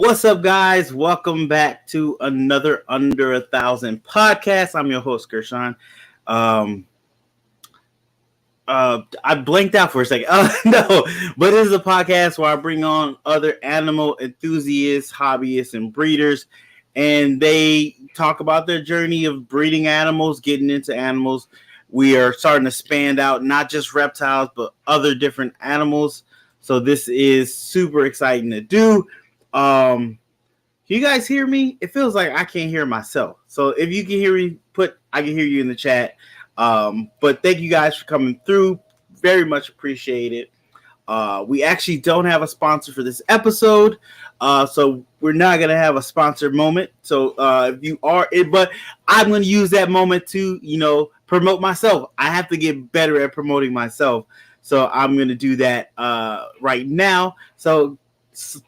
What's up, guys? Welcome back to another Under 1,000 podcast. I'm your host, Gershon. I blanked out for a second. No, but this is a podcast where I bring on other animal enthusiasts, hobbyists, and breeders, and they talk about their journey of breeding animals, getting into animals. We are starting to span out not just reptiles, but other different animals. So this is super exciting to do. Can you guys hear me? It feels like I can't hear myself. So if you can hear me, I can hear you in the chat. But thank you guys for coming through. Very much appreciate it. We actually don't have a sponsor for this episode. So we're not going to have a sponsor moment. So if you are, but I'm going to use that moment to, promote myself. I have to get better at promoting myself. So I'm going to do that right now. So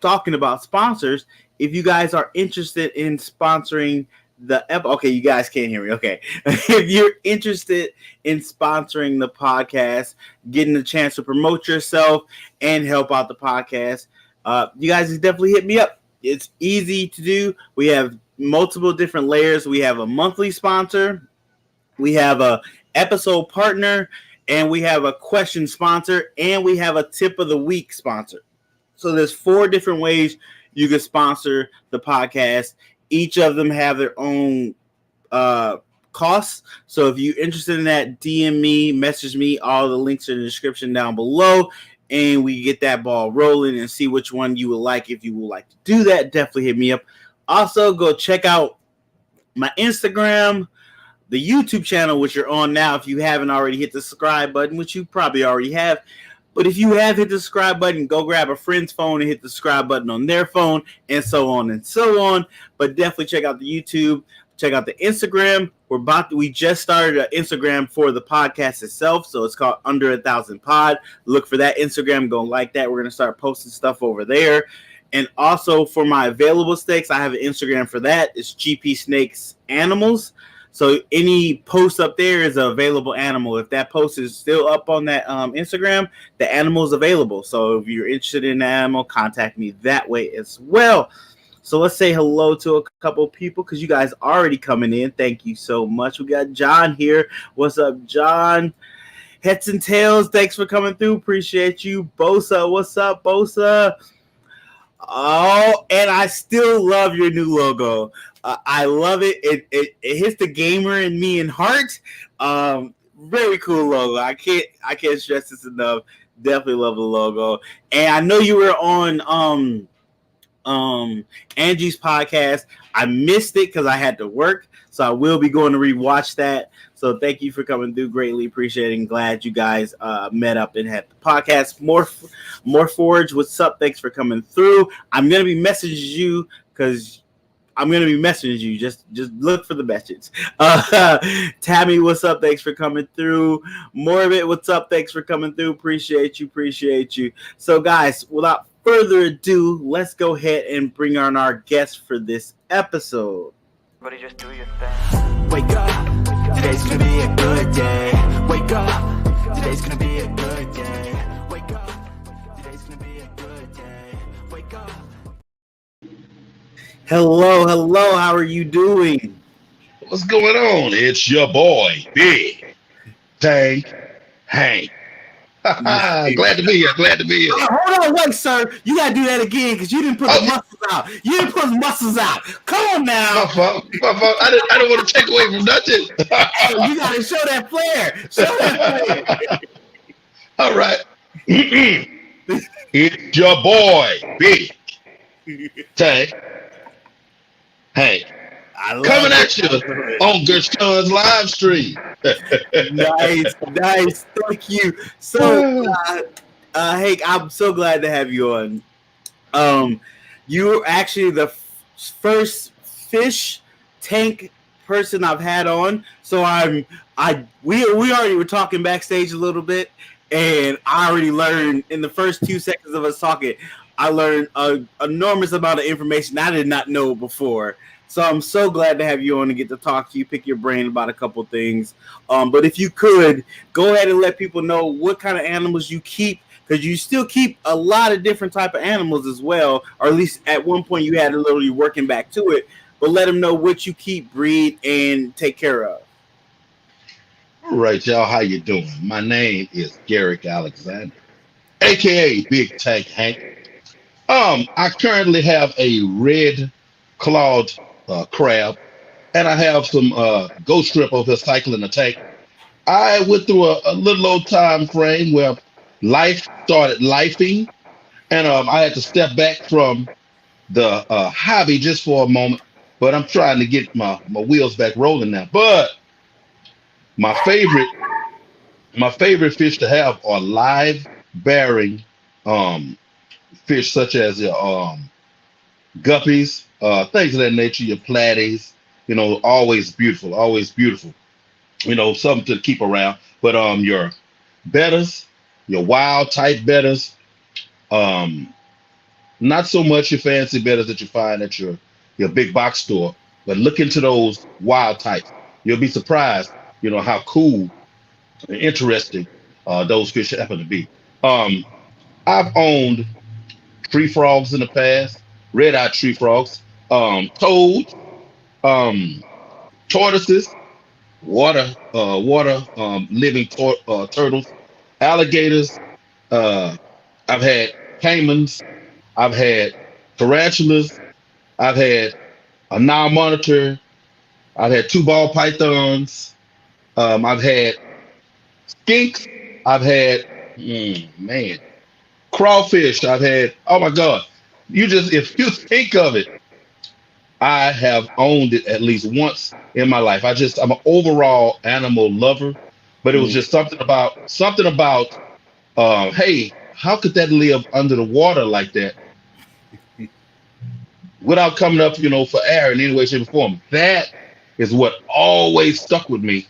talking about sponsors, if you guys are interested in sponsoring okay, you guys can't hear me. Okay. If you're interested in sponsoring the podcast, getting a chance to promote yourself and help out the podcast, you guys definitely hit me up. It's easy to do. We have multiple different layers. We have a monthly sponsor. We have a episode partner, and we have a question sponsor, and we have a tip of the week sponsor. So there's 4 different ways you can sponsor the podcast. Each of them have their own costs. So if you're interested in that, DM me, message me. All the links are in the description down below, and we get that ball rolling and see which one you would like. If you would like to do that, definitely hit me up. Also, go check out my Instagram, the YouTube channel, which you're on now. If you haven't already hit the subscribe button, which you probably already have. But if you have hit the subscribe button, go grab a friend's phone and hit the subscribe button on their phone, and so on and so on. But definitely check out the YouTube, check out the Instagram. We just started an Instagram for the podcast itself, so it's called Under 1,000 Pod. Look for that Instagram, go like that. We're gonna start posting stuff over there. And also for my available snakes, I have an Instagram for that. It's gpsnakes animals. So any post up there is an available animal. If that post is still up on that Instagram, the animal is available. So if you're interested in the animal, contact me that way as well. So let's say hello to a couple people because you guys are already coming in. Thank you so much. We got John here. What's up, John? Heads and Tails, thanks for coming through. Appreciate you. Bosa, what's up, Bosa? Oh, and I still love your new logo. I love it. It hits the gamer in me in heart. Very cool logo. I can't stress this enough. Definitely love the logo. And I know you were on Angie's podcast. I missed it because I had to work, so I will be going to rewatch that. So thank you for coming through. Greatly appreciating. Glad you guys met up and had the podcast. More Forge. What's up? Thanks for coming through. I'm gonna be messaging you because I'm gonna be messaging you. Just look for the message. Tammy, what's up? Thanks for coming through. Morbid, what's up? Thanks for coming through. Appreciate you. So guys, without further ado, let's go ahead and bring on our guest for this episode. Everybody just do your thing. Wake up, today's gonna be a good day. Wake up, today's gonna be a good day. Wake up, today's gonna be a good day. Wake up. Hello, how are you doing? What's going on? It's your boy, Big Tank Hank. Glad to be here. Hold on, wait, sir. You gotta do that again because you didn't put the muscles out. Come on now. My fault. I don't want to take away from nothing. Hey, you gotta show that flair. All right. It's your boy, Big Tank Hank. Coming at you on Gershon's live stream. Nice. Thank you. So, Hank, I'm so glad to have you on. You were actually the first fish tank person I've had on. So we already were talking backstage a little bit, and I already learned in the first 2 seconds of us talking. I learned an enormous amount of information I did not know before. So I'm so glad to have you on and get to talk to you, pick your brain about a couple things. But if you could, go ahead and let people know what kind of animals you keep, because you still keep a lot of different type of animals as well, or at least at one point you had a little, you working back to it. But let them know what you keep, breed, and take care of. All right, y'all, how you doing? My name is Garrick Alexander, aka Big Tank Hank. I currently have a red clawed crab, and I have some ghost strip over here cycling the tank. I went through a little old time frame where life started lifing, and I had to step back from the hobby just for a moment. But I'm trying to get my wheels back rolling now. But my favorite fish to have are live bearing fish such as your guppies, things of that nature, your platies, always beautiful, always beautiful. Something to keep around. But your betters, your wild type betters, not so much your fancy betters that you find at your big box store, but look into those wild types. You'll be surprised, how cool and interesting those fish happen to be. I've owned tree frogs in the past, red-eyed tree frogs, toads, tortoises, water living turtles, alligators. I've had caimans. I've had tarantulas. I've had a Nile monitor. I've had 2 ball pythons. I've had skinks. I've had crawfish. I've had, oh my God, if you think of it, I have owned it at least once in my life. I'm an overall animal lover, but it was just something about hey, how could that live under the water like that without coming up, for air in any way, shape, or form? That is what always stuck with me,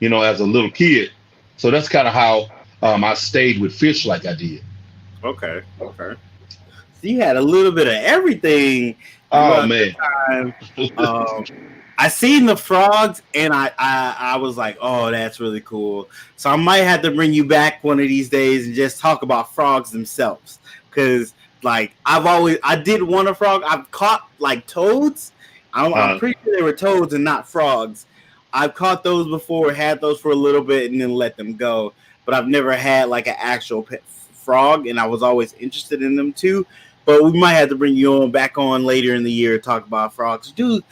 as a little kid. So that's kind of how I stayed with fish like I did. Okay. So you had a little bit of everything. Oh man. I seen the frogs and I was like, oh, that's really cool. So I might have to bring you back one of these days and just talk about frogs themselves. Cause like I did want a frog. I've caught like toads. I'm pretty sure they were toads and not frogs. I've caught those before, had those for a little bit and then let them go. But I've never had like an actual pet frog, and I was always interested in them too. But we might have to bring you back on later in the year to talk about frogs. Do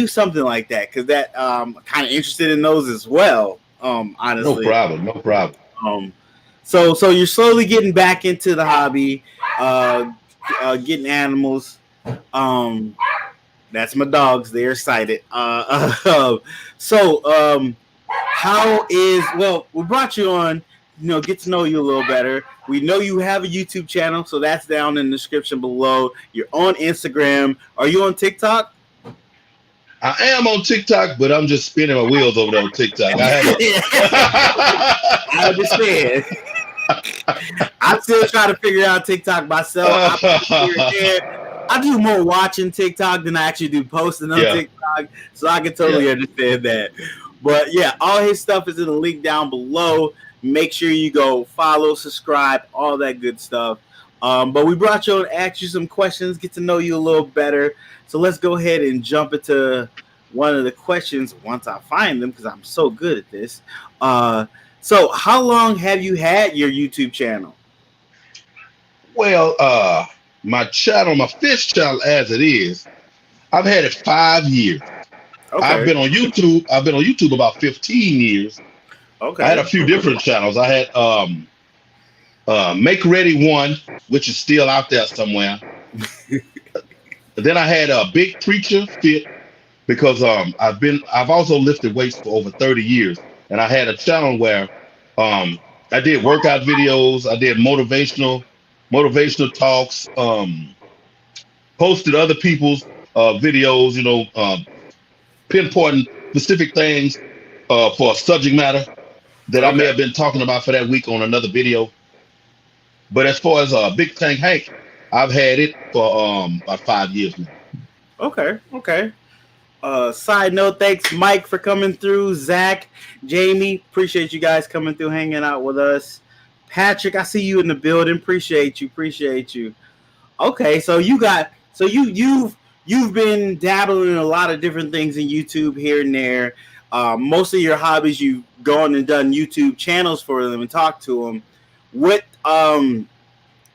something like that, because that kind of interested in those as well. Honestly, no problem. So you're slowly getting back into the hobby, getting animals. That's my dogs. They're excited. We brought you on, get to know you a little better. We know you have a YouTube channel, so that's down in the description below. You're on Instagram. Are you on TikTok? I am on TikTok, but I'm just spinning my wheels over there on TikTok. I understand. I'm still trying to figure out TikTok myself. I do more watching TikTok than I actually do posting on TikTok, so I can totally understand that. But yeah, all his stuff is in the link down below. Make sure you go follow, subscribe, all that good stuff. But we brought you on to ask you some questions, get to know you a little better. So let's go ahead and jump into one of the questions once I find them, because I'm so good at this. So how long have you had your YouTube channel? Well, my fish channel as it is, I've had it 5 years. Okay. I've been on YouTube about 15 years. Okay. I had a few different channels. I had Make Ready 1, which is still out there somewhere. Then I had a Big Preacher Fit, because I've also lifted weights for over 30 years, and I had a channel where I did workout videos, I did motivational talks, posted other people's videos, pinpointing specific things for a subject matter that I may have been talking about for that week on another video. But as far as Big Tank Hank, I've had it for about 5 years now. Okay. Side note, thanks Mike for coming through. Zach, Jamie, appreciate you guys coming through, hanging out with us. Patrick, I see you in the building. Appreciate you. Okay, so you've been dabbling in a lot of different things in YouTube here and there. Most of your hobbies, you've gone and done YouTube channels for them and talked to them. What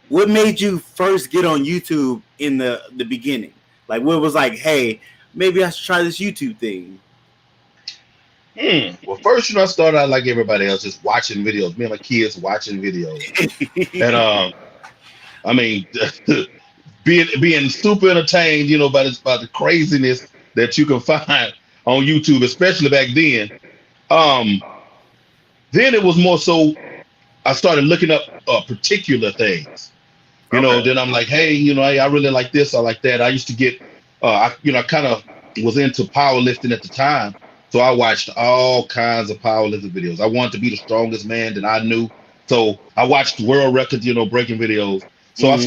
made you first get on YouTube in the beginning? Like, what was like, hey, maybe I should try this YouTube thing? Well, first, I started out like everybody else, just watching videos. Me and my kids watching videos, and I mean, being super entertained, by the craziness that you can find on YouTube, especially back then. Then it was more so I started looking up particular things. Then I'm like, hey, I really like this, I like that. I used to get, I kind of was into powerlifting at the time. So I watched all kinds of powerlifting videos. I wanted to be the strongest man that I knew. So I watched world records, breaking videos. So I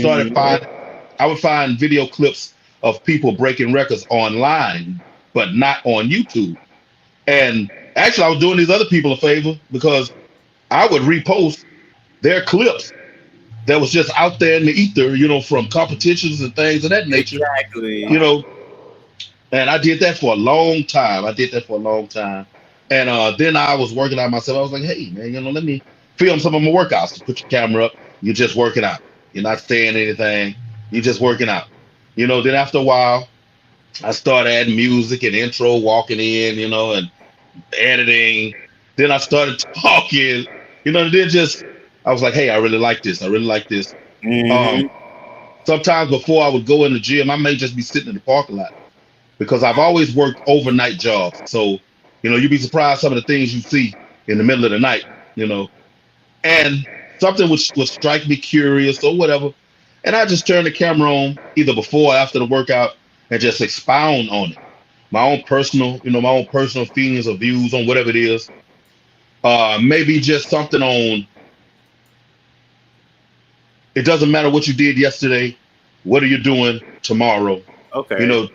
would find video clips of people breaking records online, but not on YouTube. And actually, I was doing these other people a favor because I would repost their clips that was just out there in the ether, from competitions and things of that nature. Exactly. And I did that for a long time. And then I was working out myself. I was like, hey, man, let me film some of my workouts. Put your camera up. You're just working out. You're not saying anything. You're just working out. Then after a while, I started adding music and intro, walking in, and editing. Then I started talking, I was like, hey, I really like this. Sometimes before I would go in the gym, I may just be sitting in the parking lot because I've always worked overnight jobs. So, you'd be surprised some of the things you see in the middle of the night, and something would strike me curious or whatever. And I just turn the camera on either before or after the workout and just expound on it. My own personal feelings or views on whatever it is. Maybe just something on, it doesn't matter what you did yesterday. What are you doing tomorrow? Okay.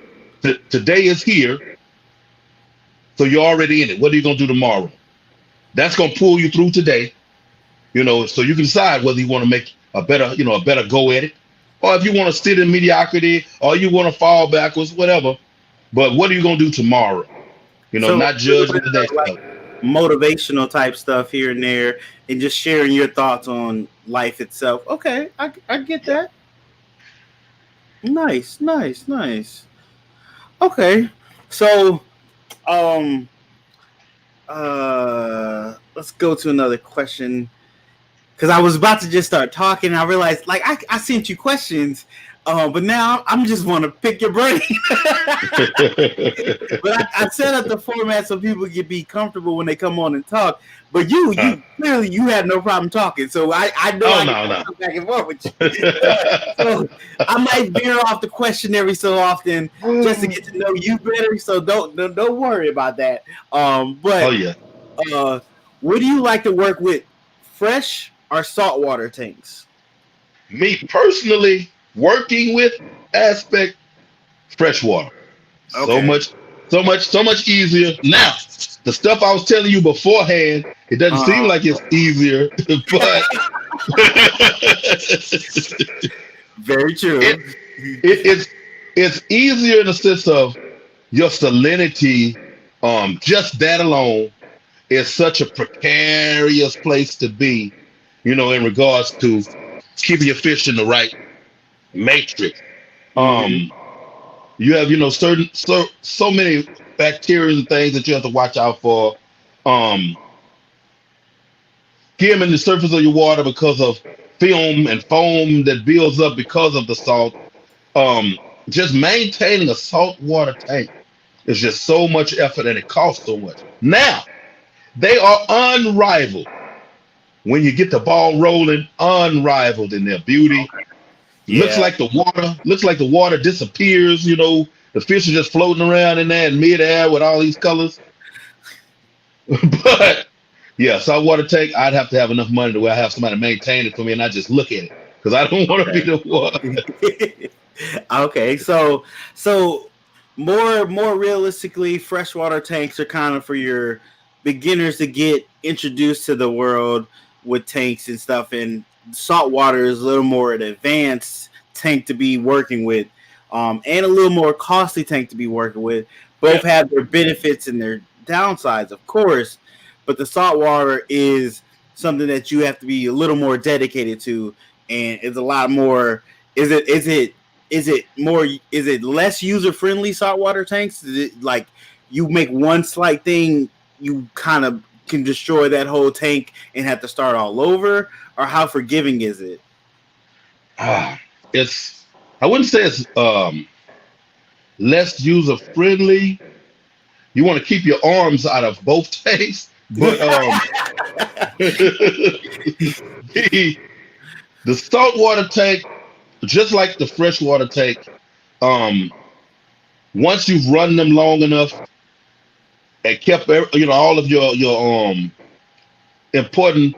Today is here. So you're already in it. What are you going to do tomorrow? That's going to pull you through today, so you can decide whether you want to make a better go at it, or if you want to sit in mediocrity, or you want to fall backwards, whatever. But what are you going to do tomorrow? So not judging the next like motivational type stuff here and there, and just sharing your thoughts on life itself. Okay, I get that. Nice. Okay, so let's go to another question. Because I was about to just start talking, and I realized, like, I sent you questions, but now I'm just want to pick your brain. But I set up the format so people can be comfortable when they come on and talk. But you clearly you had no problem talking, so I know I can come back and forth with you. So I might veer off the question every so often just to get to know you better. So don't worry about that. But what do you like to work with, fresh or saltwater tanks? Me personally, working with aspect freshwater. Okay. So much easier. Now, the stuff I was telling you beforehand, it doesn't seem like it's easier, but very true. It's easier in the sense of your salinity. Just that alone is such a precarious place to be, in regards to keeping your fish in the right matrix. You have, certain so many bacteria and things that you have to watch out for. Skimming the surface of your water because of film and foam that builds up because of the salt. Just maintaining a saltwater tank is just so much effort and it costs so much. Now, they are unrivaled. When you get the ball rolling, unrivaled in their beauty. Yeah. Looks like the water disappears, the fish are just floating around in there in midair with all these colors. But yeah, saltwater tank, I'd have to have enough money to where I have somebody maintain it for me and I just look at it because I don't want to be the one. Okay, so more realistically, freshwater tanks are kind of for your beginners to get introduced to the world. with tanks and stuff, and saltwater is a little more an advanced tank to be working with, and a little more costly tank to be working with. Both have their benefits and their downsides, of course, but the saltwater is something that you have to be a little more dedicated to, and it's a lot more. Is it less user friendly saltwater tanks? Is it like you make one slight thing, you kind of can destroy that whole tank and have to start all over, or how forgiving is it? It's, I wouldn't say it's less user friendly. You want to keep your arms out of both tanks, but the saltwater tank, just like the freshwater tank, once you've run them long enough and kept all of your important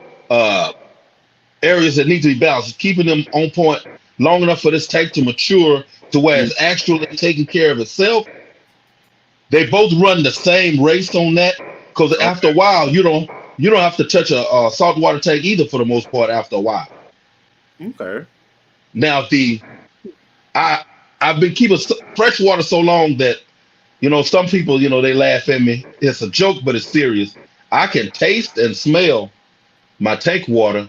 areas that need to be balanced, keeping them on point long enough for this tank to mature to where it's actually taking care of itself. They both run the same race on that, because after a while you don't have to touch a saltwater tank either, for the most part, after a while. Okay. Now I've been keeping freshwater so long that some people they laugh at me. It's a joke, but it's serious. I can taste and smell my tank water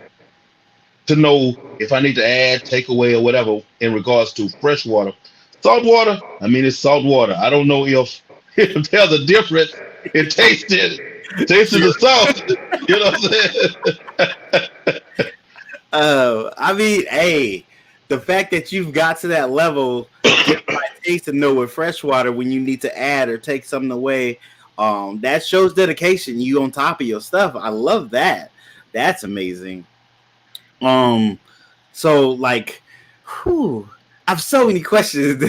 to know if I need to add, take away, or whatever in regards to freshwater. Saltwater, I mean, it's saltwater. I don't know if there's a difference in tasting the salt. You know what I'm saying? I mean, hey, the fact that you've got to that level, get my taste to know with freshwater when you need to add or take something away, that shows dedication. You on top of your stuff. I love that. That's amazing. So like, whew, I have so many questions,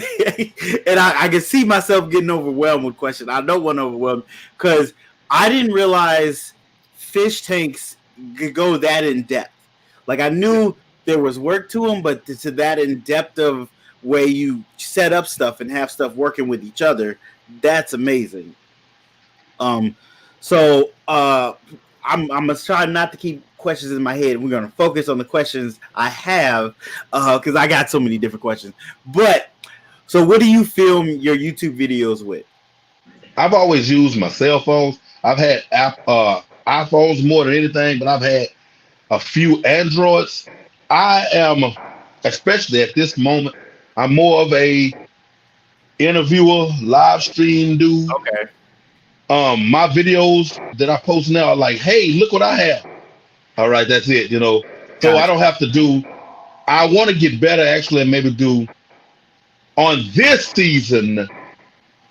and I can see myself getting overwhelmed with questions. I don't want to overwhelm, because I didn't realize fish tanks could go that in depth. Like, I knew there was work to them, but to that in depth of way you set up stuff and have stuff working with each other, that's amazing. So I'm gonna try not to keep questions in my head. We're gonna focus on the questions I have, because I got so many different questions. But so, what do you film your YouTube videos with? I've always used my cell phones. I've had iPhones more than anything, but I've had a few Androids. I am, especially at this moment, I'm more of a interviewer, live stream dude. Okay. My videos that I post now are like, hey, look what I have. All right, that's it, So I don't have to do, I want to get better actually, and maybe do on this season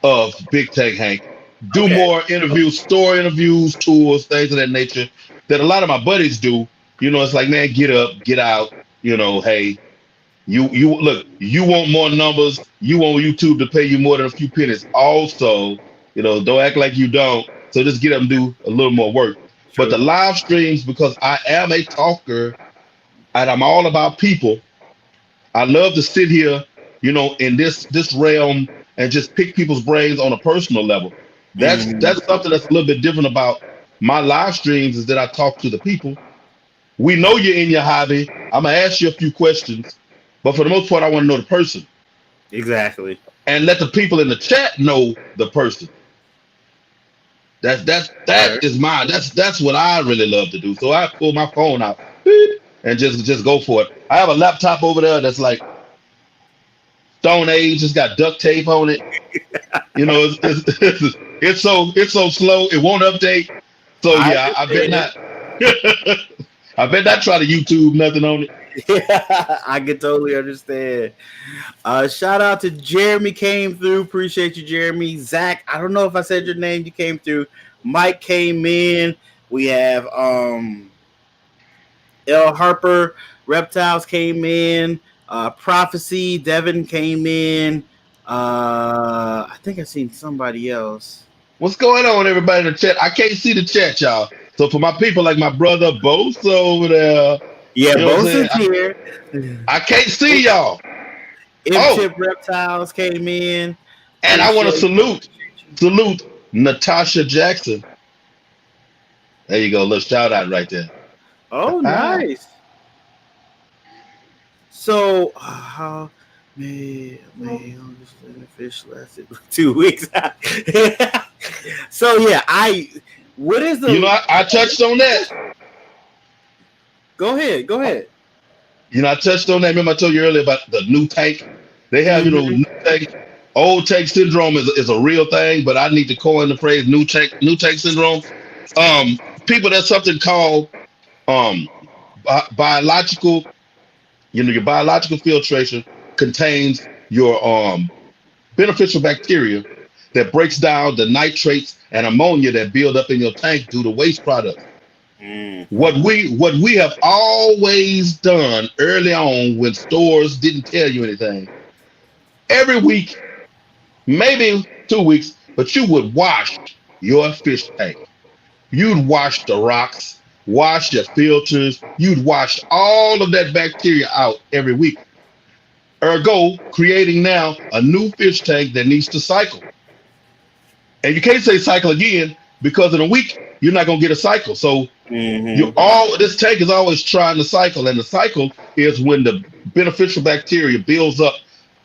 of Big Tank Hank, do more interviews, store interviews, tours, things of that nature that a lot of my buddies do. It's like, man, get up, get out. Hey, you look, you want more numbers. You want YouTube to pay you more than a few pennies. Also, don't act like you don't. So just get up and do a little more work. True. But the live streams, because I am a talker and I'm all about people, I love to sit here, in this realm and just pick people's brains on a personal level. That's something that's a little bit different about my live streams, is that I talk to the people. We know you're in your hobby. I'm gonna ask you a few questions, but for the most part, I want to know the person. Exactly. And let the people in the chat know the person. That's what I really love to do. So I pull my phone out and just go for it. I have a laptop over there that's like Stone Age. It's got duct tape on it. It's so slow. It won't update. So yeah, I bet not. I bet not try to YouTube nothing on it. Yeah, I can totally understand. Shout out to Jeremy, came through. Appreciate you, Jeremy. Zach, I don't know if I said your name. You came through. Mike came in. We have L. Harper, Reptiles came in. Prophecy, Devin came in. I think I seen somebody else. What's going on, everybody in the chat? I can't see the chat, y'all. So for my people like my brother Bosa over there. Yeah, Bosa's here. I can't see y'all. M-Chip Reptiles came in. And I want to salute Natasha Jackson. There you go. Little shout out right there. Oh, nice. So, how may the fish lasted 2 weeks? So yeah, what is the? You know, I touched on that. Go ahead. You know, I touched on that. Remember, I told you earlier about the new tank. They have, new tank. Old tank syndrome is a real thing, but I need to coin the phrase new tank syndrome. People, there's something called biological. Your biological filtration contains your beneficial bacteria that breaks down the nitrates and ammonia that build up in your tank due to waste products. What we have always done early on when stores didn't tell you anything, every week, maybe 2 weeks, but you would wash your fish tank. You'd wash the rocks, wash your filters, you'd wash all of that bacteria out every week. Ergo, creating now a new fish tank that needs to cycle. And you can't say cycle again because in a week you're not gonna get a cycle. So this tank is always trying to cycle, and the cycle is when the beneficial bacteria builds up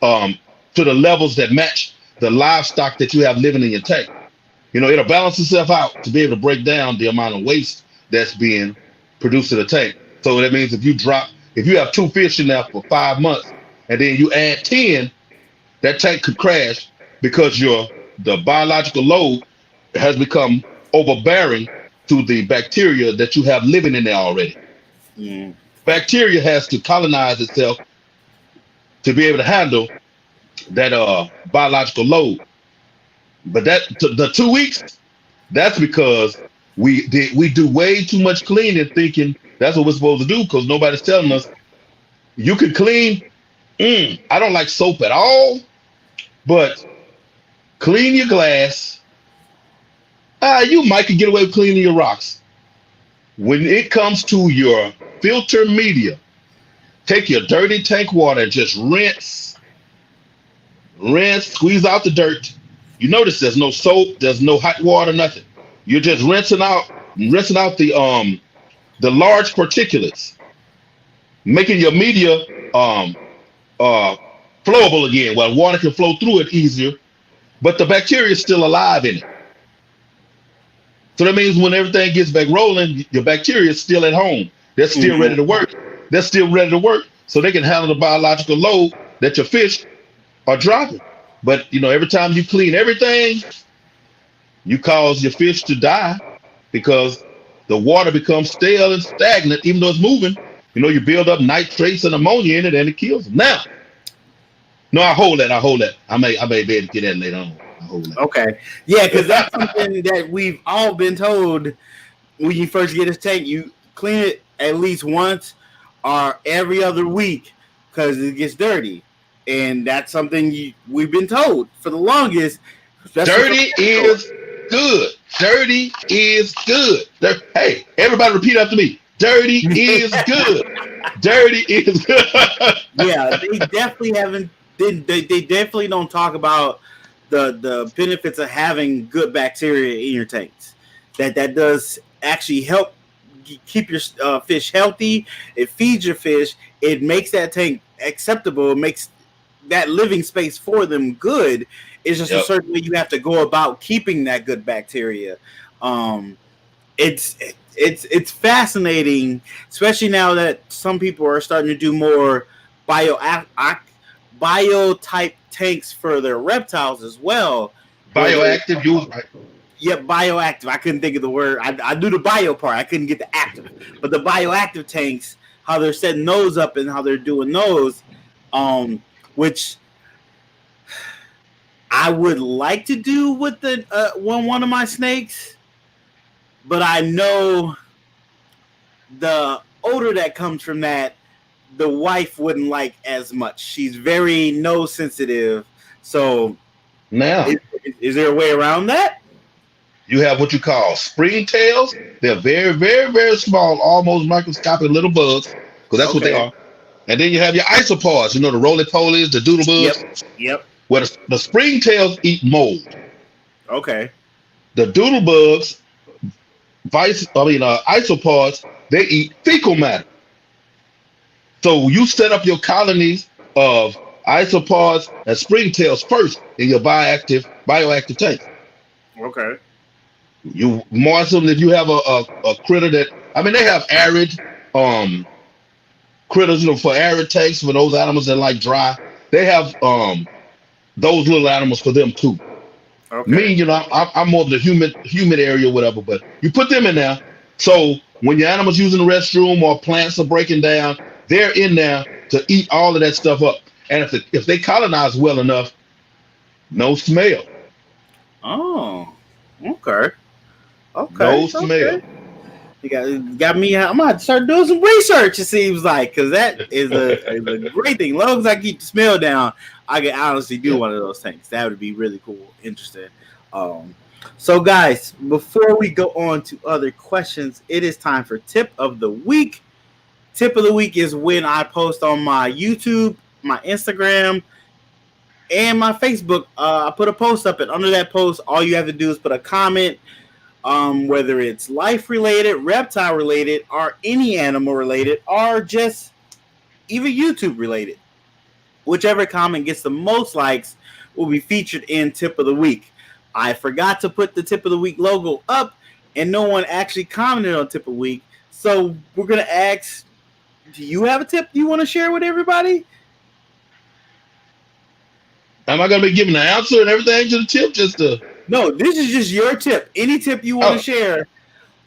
to the levels that match the livestock that you have living in your tank. It'll balance itself out to be able to break down the amount of waste that's being produced in the tank. So that means if you have 2 fish in there for 5 months and then you add 10, that tank could crash because the biological load has become overbearing to the bacteria that you have living in there already. Bacteria has to colonize itself to be able to handle that biological load. But the 2 weeks, that's because we do way too much cleaning, thinking that's what we're supposed to do, because nobody's telling us you can clean. I don't like soap at all, but clean your glass. You might could get away with cleaning your rocks. When it comes to your filter media, take your dirty tank water and just rinse, squeeze out the dirt. You notice there's no soap, there's no hot water, nothing. You're just rinsing out the large particulates, making your media flowable again, while water can flow through it easier, but the bacteria is still alive in it. So that means when everything gets back rolling, your bacteria is still at home. They're still ready to work. They're still ready to work, so they can handle the biological load that your fish are dropping. But every time you clean everything, you cause your fish to die because the water becomes stale and stagnant, even though it's moving. You build up nitrates and ammonia in it, and it kills them. Now, no, I hold that. I may be able to get that later on. I hold that. Okay, yeah, because that's something that we've all been told. When you first get this tank, you clean it at least once or every other week because it gets dirty. And that's something we've been told for the longest. Dirty is good. Dirty is good. Hey, everybody repeat after me. Dirty is good. Dirty is good. Yeah, they definitely haven't. They definitely don't talk about the benefits of having good bacteria in your tanks. That does actually help keep your fish healthy. It feeds your fish. It makes that tank acceptable. It makes that living space for them good. It's just a certain way you have to go about keeping that good bacteria. It's fascinating, especially now that some people are starting to do more bio type tanks for their reptiles as well. Bioactive use. Yep, bioactive. I couldn't think of the word. I knew the bio part. I couldn't get the active. But the bioactive tanks, how they're setting those up and how they're doing those, which I would like to do with the one of my snakes, but I know the odor that comes from that, the wife wouldn't like as much. She's very nose sensitive. So now, is there a way around that? You have what you call springtails. They're very, very, very small, almost microscopic little bugs, because that's what they are. And then you have your isopods, the roly-polies, the doodle bugs. Yep. Where the springtails eat mold. Okay. The doodle bugs, isopods, they eat fecal matter. So you set up your colonies of isopods and springtails first in your bioactive tank. Okay. You moisten them if you have a critter that, I mean, they have arid critters, for arid tanks for those animals that like dry. They have those little animals for them too. Okay. Me, I'm more of the humid area, whatever. But you put them in there, so when your animal's using the restroom or plants are breaking down, they're in there to eat all of that stuff up. And if they colonize well enough, no smell. Oh, okay. Okay. No smell. Okay. You got me. I'm gonna have to start doing some research. It seems like, because that is a great thing. As long as I keep the smell down, I can honestly do one of those things. That would be really cool, interesting. So guys, before we go on to other questions, it is time for tip of the week. Tip of the week is when I post on my YouTube, my Instagram, and my Facebook. I put a post up, and under that post, all you have to do is put a comment. Whether it's life related, reptile related, or any animal related, or just even YouTube related. Whichever comment gets the most likes will be featured in Tip of the Week. I forgot to put the Tip of the Week logo up, and no one actually commented on Tip of the Week. So we're going to ask, do you have a tip you want to share with everybody? Am I going to be giving the answer and everything to the tip? No, this is just your tip. Any tip you want to share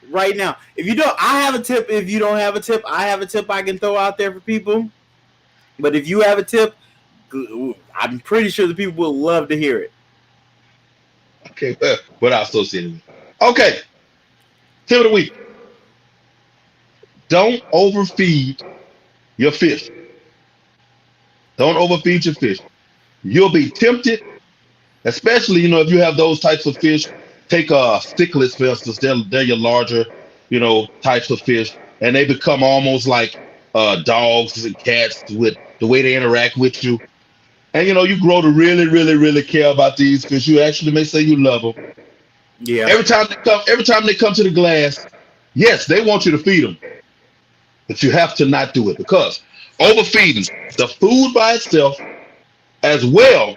right now. If you don't, I have a tip. If you don't have a tip, I have a tip I can throw out there for people. But if you have a tip, I'm pretty sure the people will love to hear it. Okay, what I associated with. Okay, tip of the week. Don't overfeed your fish. Don't overfeed your fish. You'll be tempted. Especially, if you have those types of fish, take cichlids, for instance. They're your larger, types of fish, and they become almost like dogs and cats with the way they interact with you. And you grow to really, really, really care about these fish. You actually may say you love them. Yeah. Every time they come to the glass, yes, they want you to feed them, but you have to not do it, because overfeeding the food by itself, as well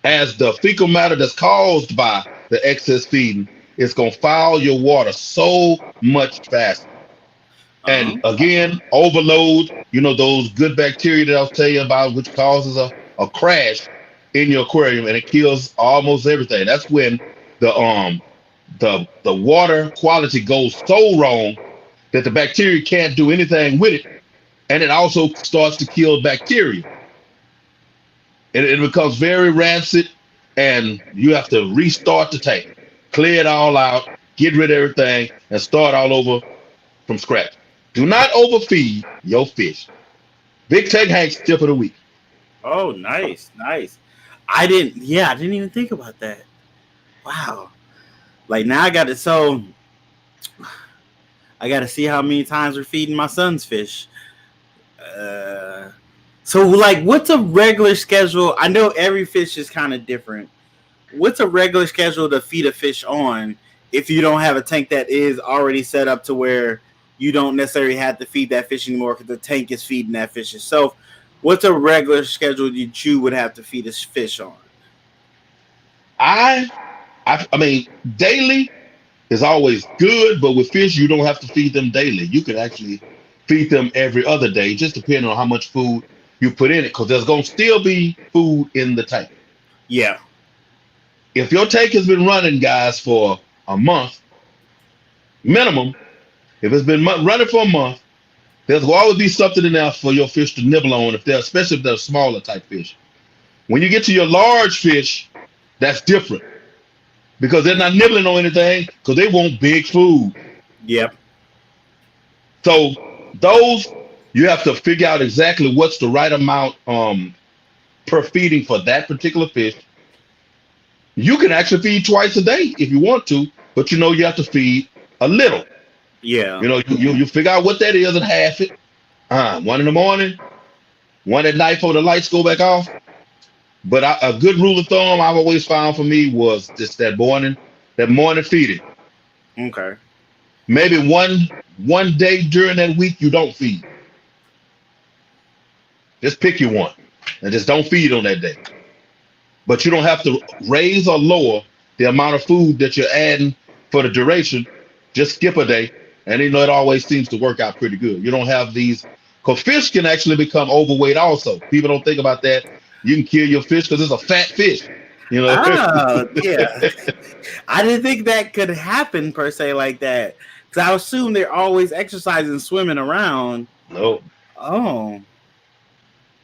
as the fecal matter that's caused by the excess feeding, is going to foul your water so much faster. And again, overload, those good bacteria that I was telling you about, which causes a crash in your aquarium, and it kills almost everything. That's when the water quality goes so wrong that the bacteria can't do anything with it. And it also starts to kill bacteria. And it becomes very rancid, and you have to restart the tank, clear it all out, get rid of everything, and start all over from scratch. Do not overfeed your fish. Big Tank Hank's tip of the week. Oh, nice. I didn't even think about that. Wow. Like, now I got to see how many times we're feeding my son's fish. So, like, what's a regular schedule? I know every fish is kind of different. What's a regular schedule to feed a fish on if you don't have a tank that is already set up to where you don't necessarily have to feed that fish anymore because the tank is feeding that fish itself? What's a regular schedule that you would have to feed this fish on? I mean, daily is always good, but with fish, you don't have to feed them daily. You can actually feed them every other day, just depending on how much food you put in it, because there's going to still be food in the tank. Yeah. If your tank has been running, guys, for a month, minimum, if it's been running for a month, there's always be something in there for your fish to nibble on, especially if they're smaller type fish. When you get to your large fish, that's different, because they're not nibbling on anything, because they want big food. Yep. So those, you have to figure out exactly what's the right amount per feeding for that particular fish. You can actually feed twice a day if you want to, but you have to feed a little. Yeah. You figure out what that is and half it. 1 in the morning, 1 at night before the lights go back off. But a good rule of thumb I've always found for me was just that morning feeding. Okay. maybe one day during that week you don't feed. Just pick your one and just don't feed on that day. But you don't have to raise or lower the amount of food that you're adding for the duration. Just skip a day. And you know, it always seems to work out pretty good. You don't have these, because fish can actually become overweight also. People don't think about that. You can kill your fish because it's a fat fish. You know? Yeah. I didn't think that could happen per se like that. Because I assume they're always exercising, swimming around. No. Oh.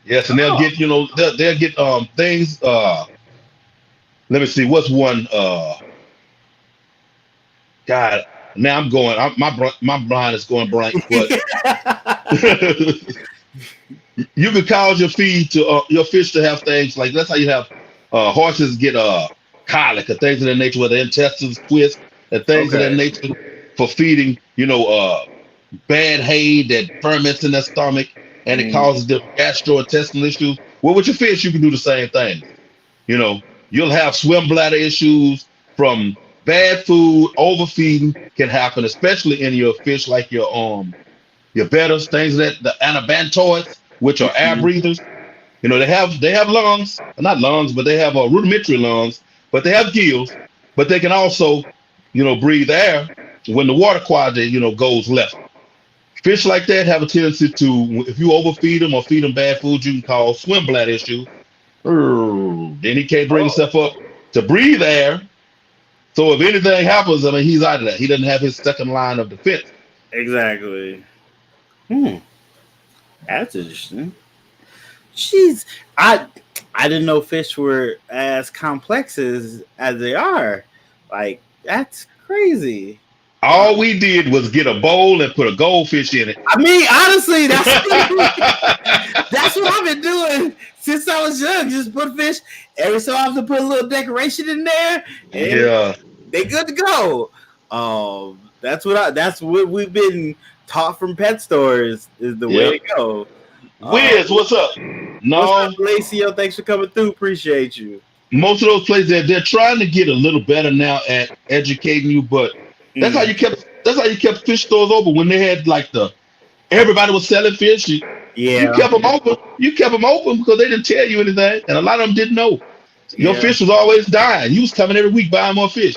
Yes, and they'll get, you know, they'll get things. Let me see, what's one? God, now I'm going. My mind is going blank. But you can cause your feed to your fish to have things like, that's how you have horses get colic or things of that nature, where the intestines twist and things of that nature for feeding. You know, bad hay that ferments in their stomach. And it causes the gastrointestinal issues. Well, with your fish, you can do the same thing. You know, you'll have swim bladder issues from bad food. Overfeeding can happen, especially in your fish, like your bettas, things that the anabantoids, which are air breathers. You know, they have lungs, not lungs, but they have rudimentary lungs, but they have gills, but they can also, you know, breathe air when the water quality, you know, goes left. Fish like that have a tendency to, if you overfeed them or feed them bad food, you can cause swim bladder issues. Then he can't bring himself up to breathe air. So if anything happens, I mean, he's out of that. He doesn't have his second line of defense. Exactly. That's interesting. Jeez, I didn't know fish were as complex as they are. Like, that's crazy. All we did was get a bowl and put a goldfish in it. I mean, honestly, that's what I've been doing since I was young. Just put fish every so often, put a little decoration in there. And they good to go. That's what we've been taught from pet stores is the way to go. Wiz, what's up? No, what's up, Lacio? Thanks for coming through. Appreciate you. Most of those places they're trying to get a little better now at educating you, but that's how you kept fish stores open when they had like everybody was selling fish. You kept them open. You kept them open because they didn't tell you anything, and a lot of them didn't know. Your fish was always dying. You was coming every week buying more fish.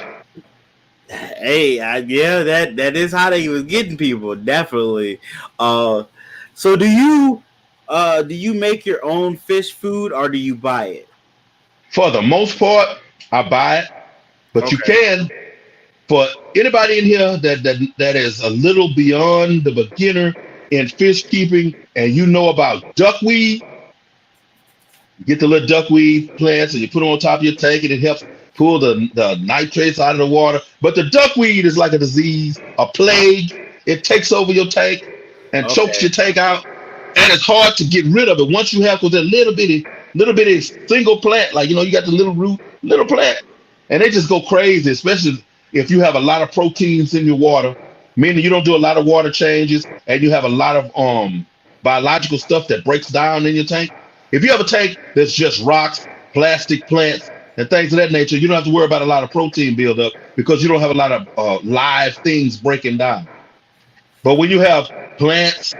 Hey, that is how they was getting people, definitely. So do you make your own fish food or do you buy it? For the most part, I buy it, but you can. For anybody in here that is a little beyond the beginner in fish keeping, and you know about duckweed, get the little duckweed plants and you put them on top of your tank, and it helps pull the nitrates out of the water. But the duckweed is like a disease, a plague. It takes over your tank and chokes your tank out, and it's hard to get rid of it once you have, because that little bitty single plant, like, you know, you got the little root, little plant, and they just go crazy, especially if you have a lot of proteins in your water, meaning you don't do a lot of water changes and you have a lot of biological stuff that breaks down in your tank. If you have a tank that's just rocks, plastic plants, and things of that nature, you don't have to worry about a lot of protein buildup because you don't have a lot of live things breaking down. But when you have plants,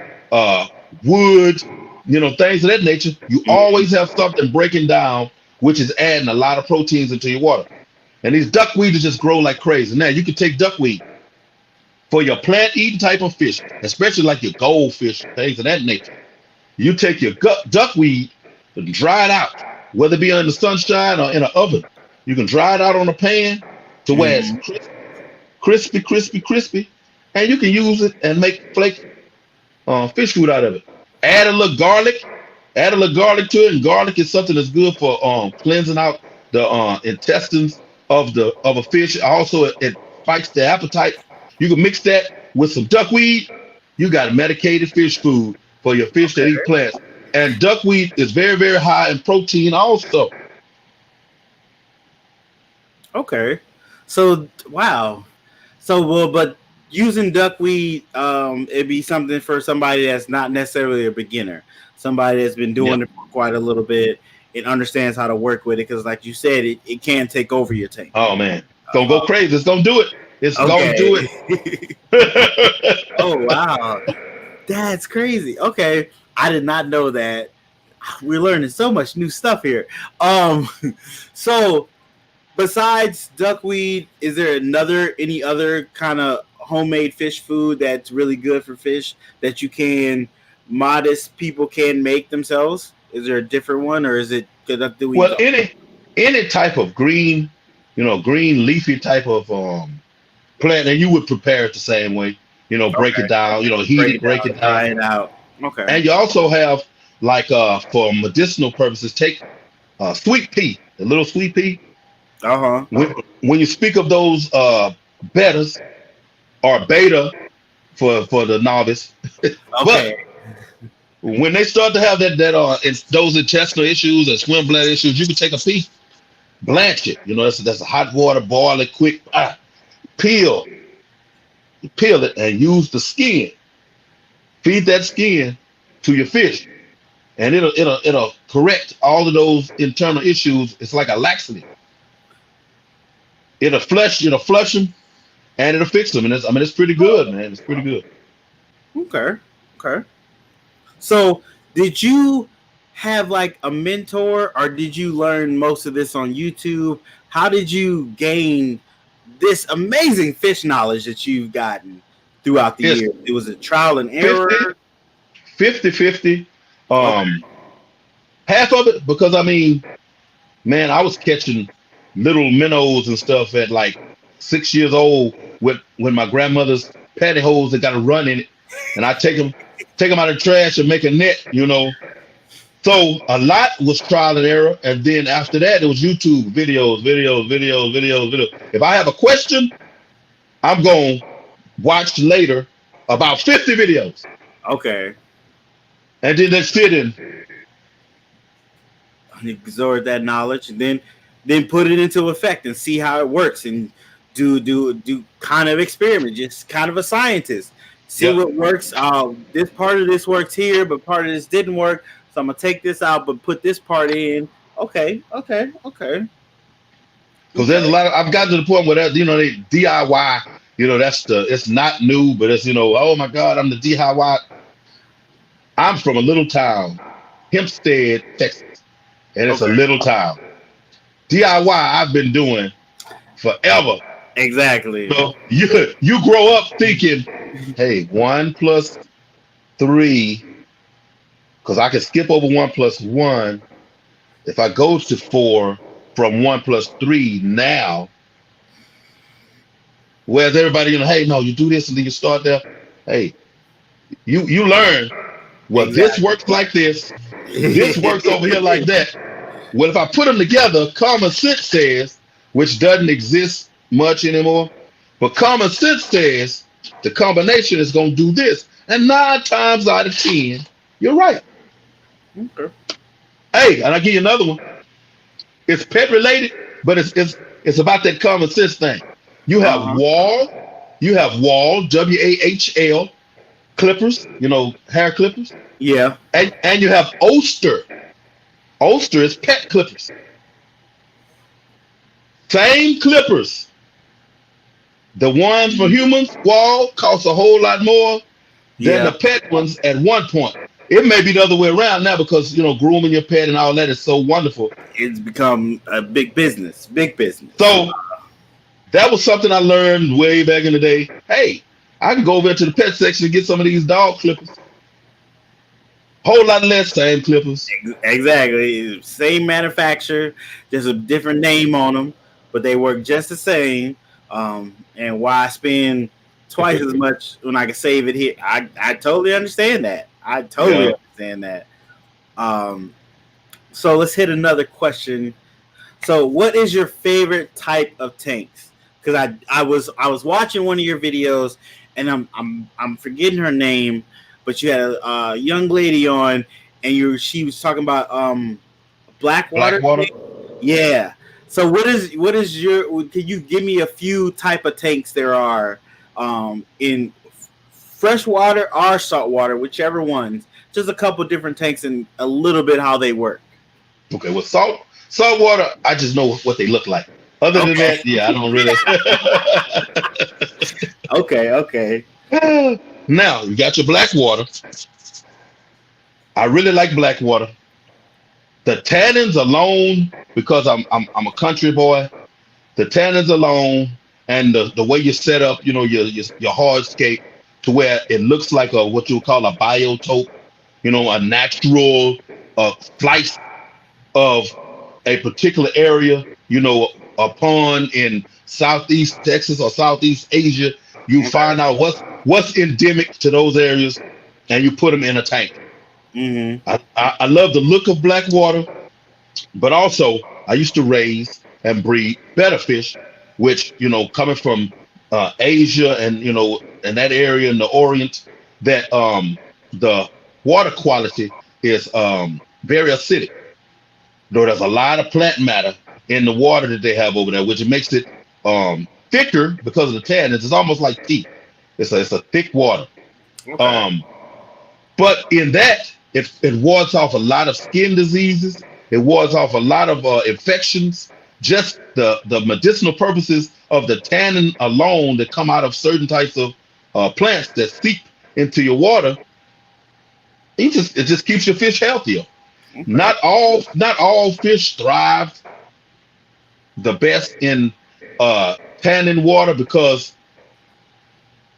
wood, you know, things of that nature, you always have something breaking down, which is adding a lot of proteins into your water. And these duckweeds just grow like crazy. Now, you can take duckweed for your plant-eating type of fish, especially like your goldfish, things of that nature. You take your duckweed and dry it out, whether it be in the sunshine or in an oven. You can dry it out on a pan to where it's crispy, and you can use it and make flake fish food out of it. Add a little garlic to it, and garlic is something that's good for cleansing out the intestines of a fish. Also, it fights the appetite. You can mix that with some duckweed. You got medicated fish food for your fish that eat plants. And duckweed is very, very high in protein also. Okay. So, wow. So, well, but using duckweed, it'd be something for somebody that's not necessarily a beginner. Somebody that's been doing it for quite a little bit. It understands how to work with it because, like you said, it can take over your tank. Oh man, it's gonna go crazy. It's gonna do it. It's gonna do it. Oh wow, that's crazy. Okay, I did not know that. We're learning so much new stuff here. So besides duckweed, is there any other kind of homemade fish food that's really good for fish that modest people can make themselves? Is there a different one, or is it Well, any type of green, green leafy type of plant, and you would prepare it the same way. Break it down, heat it, break it dry down. it out. Okay. And you also have like for medicinal purposes, take sweet pea, the little sweet pea. Uh-huh. When you speak of those betas or beta for the novice, Okay. but when they start to have those intestinal issues and swim bladder issues, you can take a pea, blanch it. That's a hot water, boil it quick, peel it, and use the skin. Feed that skin to your fish, and it'll correct all of those internal issues. It's like a laxative. It'll flush them, and it'll fix them. And it's pretty good, man. It's pretty good. Okay. So, did you have like a mentor, or did you learn most of this on YouTube? How did you gain this amazing fish knowledge that you've gotten throughout the year? It was a trial and error. 50-50. Half of it because man, I was catching little minnows and stuff at like 6 years old when my grandmother's pantyhose that got a run in it, and I take them out of the trash and make a net. So a lot was trial and error, and then after that it was YouTube videos. If I have a question, I'm gonna watch later about 50 videos. Okay. And then let's fit in. Absorb that knowledge, and then put it into effect and see how it works, and do kind of experiment, just kind of a scientist. See what works. This part of this works here, but part of this didn't work. So I'm gonna take this out, but put this part in. Okay. Because there's a lot of, I've gotten to the point where they DIY. It's not new, but it's oh my God, I'm the DIY. I'm from a little town, Hempstead, Texas, and it's a little town. DIY I've been doing forever. Exactly. So you grow up thinking, hey, 1 + 3. Because I can skip over 1 + 1. If I go to 4 from 1 + 3 now, whereas everybody, hey, no, you do this and then you start there. Hey, you learn. Well, This works like this. This works over here like that. Well, if I put them together, common sense says, which doesn't exist much anymore, but common sense says the combination is going to do this. And 9 times out of 10, you're right. Okay. Hey, and I'll give you another one. It's pet related, but it's about that common sense thing. You have Wahl, WAHL clippers, hair clippers. Yeah. And you have Oster. Oster is pet clippers. Same clippers. The ones for humans, Wahl, cost a whole lot more than the pet ones at one point. It may be the other way around now because, grooming your pet and all that is so wonderful. It's become a big business. So that was something I learned way back in the day. Hey, I can go over to the pet section and get some of these dog clippers. Whole lot less, same clippers. Exactly. Same manufacturer, just a different name on them, but they work just the same. And why spend twice as much when I can save it here? I totally understand that. Understand that. So let's hit another question. So what is your favorite type of tanks? Because I was watching one of your videos, and I'm forgetting her name, but you had a young lady on, and she was talking about Blackwater. Yeah. So what is your? Can you give me a few type of tanks there are in freshwater or saltwater, whichever ones? Just a couple different tanks and a little bit how they work. Okay, well, saltwater, I just know what they look like. Other than that, yeah, I don't really. Okay. Now you got your black water. I really like black water. The tannins alone, because I'm a country boy. The tannins alone, and the way you set up, your hardscape to where it looks like a what you call a biotope, a natural slice of a particular area, a pond in Southeast Texas or Southeast Asia. You find out what's endemic to those areas, and you put them in a tank. Mm-hmm. I love the look of black water, but also I used to raise and breed betta fish, which coming from Asia and in that area in the Orient, that the water quality is very acidic. Though there's a lot of plant matter in the water that they have over there, which makes it thicker because of the tannins. It's almost like tea. It's a thick water. Okay. But in that, it wards off a lot of skin diseases. It wards off a lot of infections. Just the medicinal purposes of the tannin alone that come out of certain types of plants that seep into your water. It just keeps your fish healthier. Okay. Not all fish thrive the best in tannin water because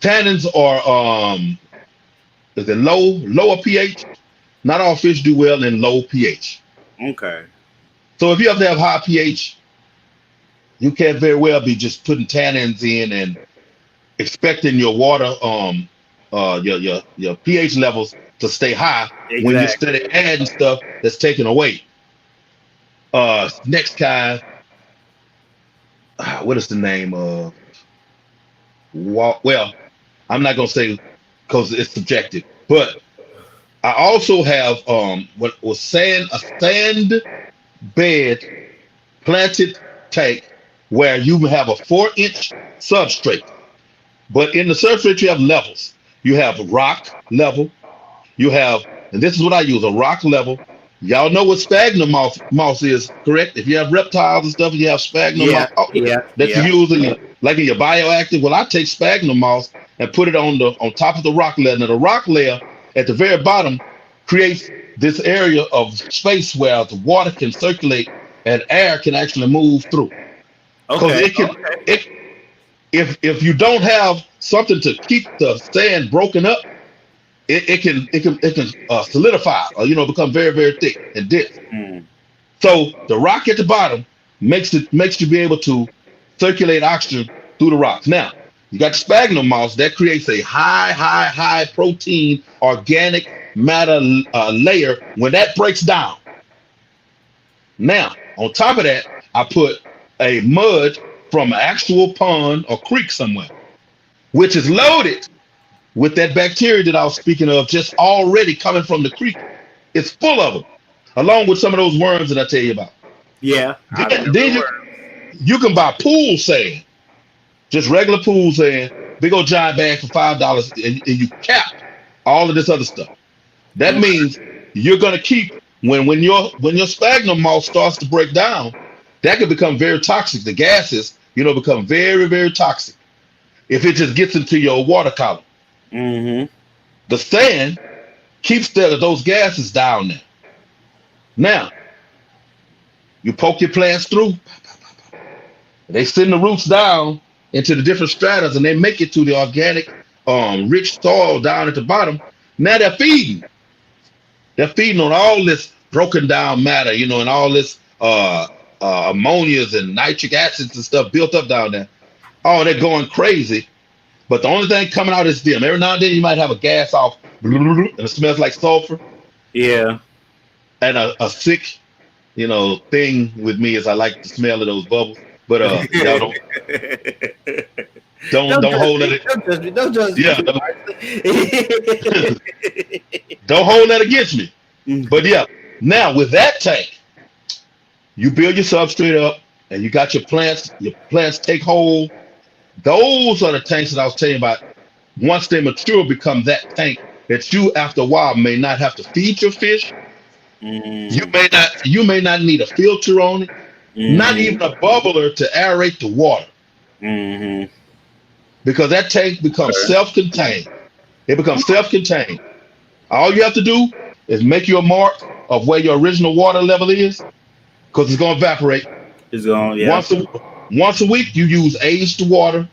tannins are is it lower pH. Not all fish do well in low pH. Okay. So if you have to have high pH, you can't very well be just putting tannins in and expecting your water your pH levels to stay high when you start adding stuff that's taken away. Next kind, what is the name of? Well, I'm not gonna say because it's subjective, but I also have what was a sand bed planted tank where you have a 4-inch substrate, but in the substrate you have levels. You have rock level. You have, and this is what I use, a rock level. Y'all know what sphagnum moss is, correct? If you have reptiles and stuff, you have sphagnum moss that you use in your bioactive. Well, I take sphagnum moss and put it on top of the rock layer. Now the rock layer at the very bottom creates this area of space where the water can circulate and air can actually move through. Okay. If you don't have something to keep the sand broken up, it can solidify or become very, very thick and dense. So the rock at the bottom makes you be able to circulate oxygen through the rocks. Now you got the sphagnum moss that creates a high protein organic matter layer when that breaks down. Now on top of that, I put a mud from an actual pond or creek somewhere, which is loaded with that bacteria that I was speaking of, just already coming from the creek. It's full of them, along with some of those worms that I tell you about. Yeah. Then you can buy pool sand, just regular pool sand, big old giant bag for $5, and you cap all of this other stuff. That means you're gonna keep when your sphagnum moss starts to break down, that can become very toxic. The gases, become very, very toxic if it just gets into your water column. Mm-hmm. The sand keeps those gases down there. Now, you poke your plants through, they send the roots down into the different stratas and they make it to the organic, rich soil down at the bottom. Now they're feeding. They're feeding on all this broken down matter, and all this ammonias and nitric acids and stuff built up down there. Oh, they're going crazy. But the only thing coming out is them. Every now and then you might have a gas off and it smells like sulfur. Yeah. And a sick, thing with me is I like the smell of those bubbles. But y'all don't hold that. Don't judge me. Yeah. Don't hold that against me. But yeah, now with that tank, you build your substrate up and you got your plants take hold. Those are the tanks that I was telling you about. Once they mature, become that tank that you, after a while, may not have to feed your fish. You may not need a filter on it, not even a bubbler to aerate the water. because that tank becomes self-contained. It becomes self-contained. All you have to do is make your mark of where your original water level is, because it's going to evaporate. It's going, yeah. Once a week, you use aged water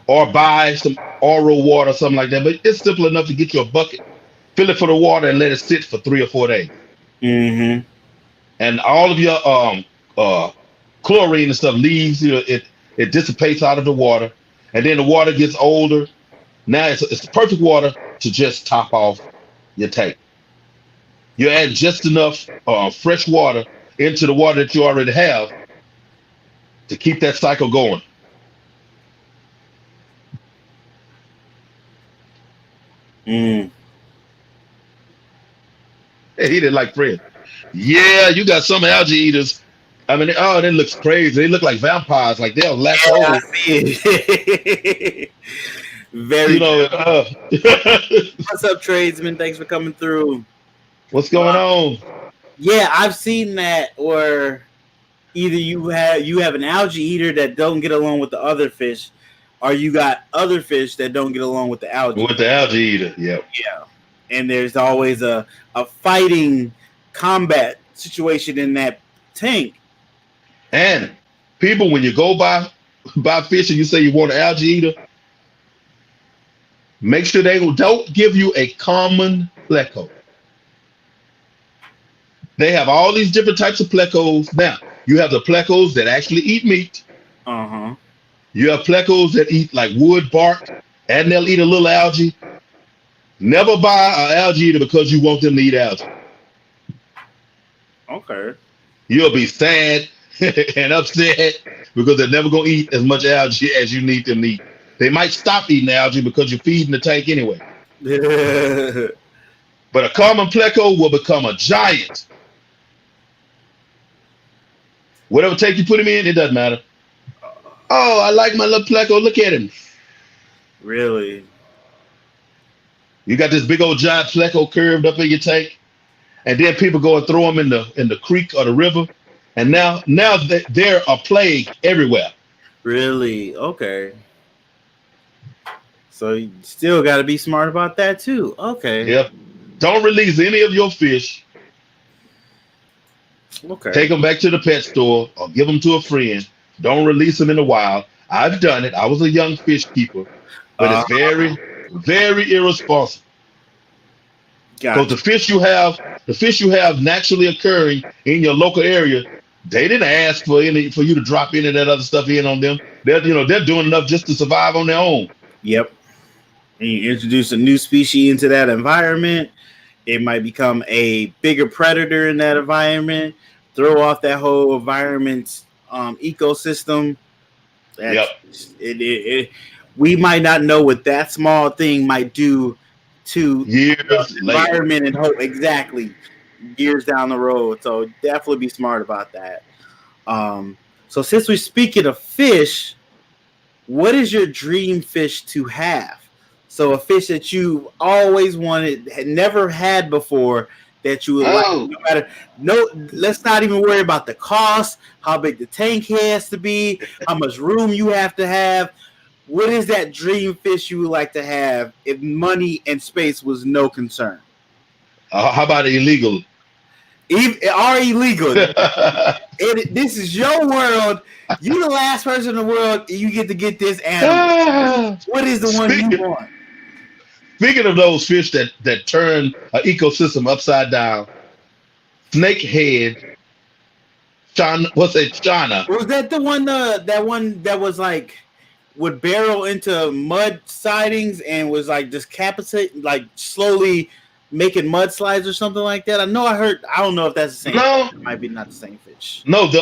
or buy some oral water, something like that. But it's simple enough to get you a bucket, fill it full of water, and let it sit for 3 or 4 days. Mm-hmm. And all of your chlorine and stuff leaves. It dissipates out of the water, and then the water gets older. Now it's the perfect water to just top off your tank. You add just enough fresh water into the water that you already have to keep that cycle going. Mm. Hey, he didn't like Fred. Yeah, you got some algae eaters. I mean, oh, that looks crazy. They look like vampires, like they'll latch over. I see it. Very. What's up, tradesman? Thanks for coming through. What's going on? Yeah, I've seen that. Or either you have an algae eater that don't get along with the other fish, or you got other fish that don't get along with the algae. With the algae eater, yep. Yeah, and there's always a fighting combat situation in that tank. And people, when you go buy fish and you say you want an algae eater, make sure they don't give you a common pleco. They have all these different types of plecos. Now, you have the plecos that actually eat meat. Uh-huh. You have plecos that eat like wood, bark, and they'll eat a little algae. Never buy an algae eater because you want them to eat algae. Okay. You'll be sad and upset because they're never going to eat as much algae as you need them to eat. They might stop eating algae because you're feeding the tank anyway. But a common pleco will become a giant. Whatever tank you put him in, it doesn't matter. Oh, I like my little pleco. Look at him. Really? You got this big old giant pleco curved up in your tank, and then people go and throw them in the creek or the river, and now they're a plague everywhere. Really? Okay. So you still got to be smart about that too. Okay. Yep. Don't release any of your fish. Okay. Take them back to the pet store or give them to a friend. Don't release them in the wild. I've done it. I was a young fish keeper, but it's very, very irresponsible. Because the fish you have naturally occurring in your local area, they didn't ask for you to drop any of that other stuff in on them. They're doing enough just to survive on their own. Yep. And you introduce a new species into that environment, it might become a bigger predator in that environment, throw off that whole environment's ecosystem. Yep. We might not know what that small thing might do to years environment and hope exactly years down the road. So definitely be smart about that. So since we're speaking of fish, what is your dream fish to have? So a fish that you always wanted, had never had before, that you would like. Let's not even worry about the cost, how big the tank has to be, how much room you have to have. What is that dream fish you would like to have if money and space was no concern? How about illegal? Illegal. This is your world. You're the last person in the world. You get to get this animal. What is the one you want? Speaking of those fish that turn an ecosystem upside down, snakehead, China. Was that the one? That one that was like would barrel into mud sidings and was like decapitated, like slowly making mudslides or something like that. I don't know if that's the same. No, it might be not the same fish. No, the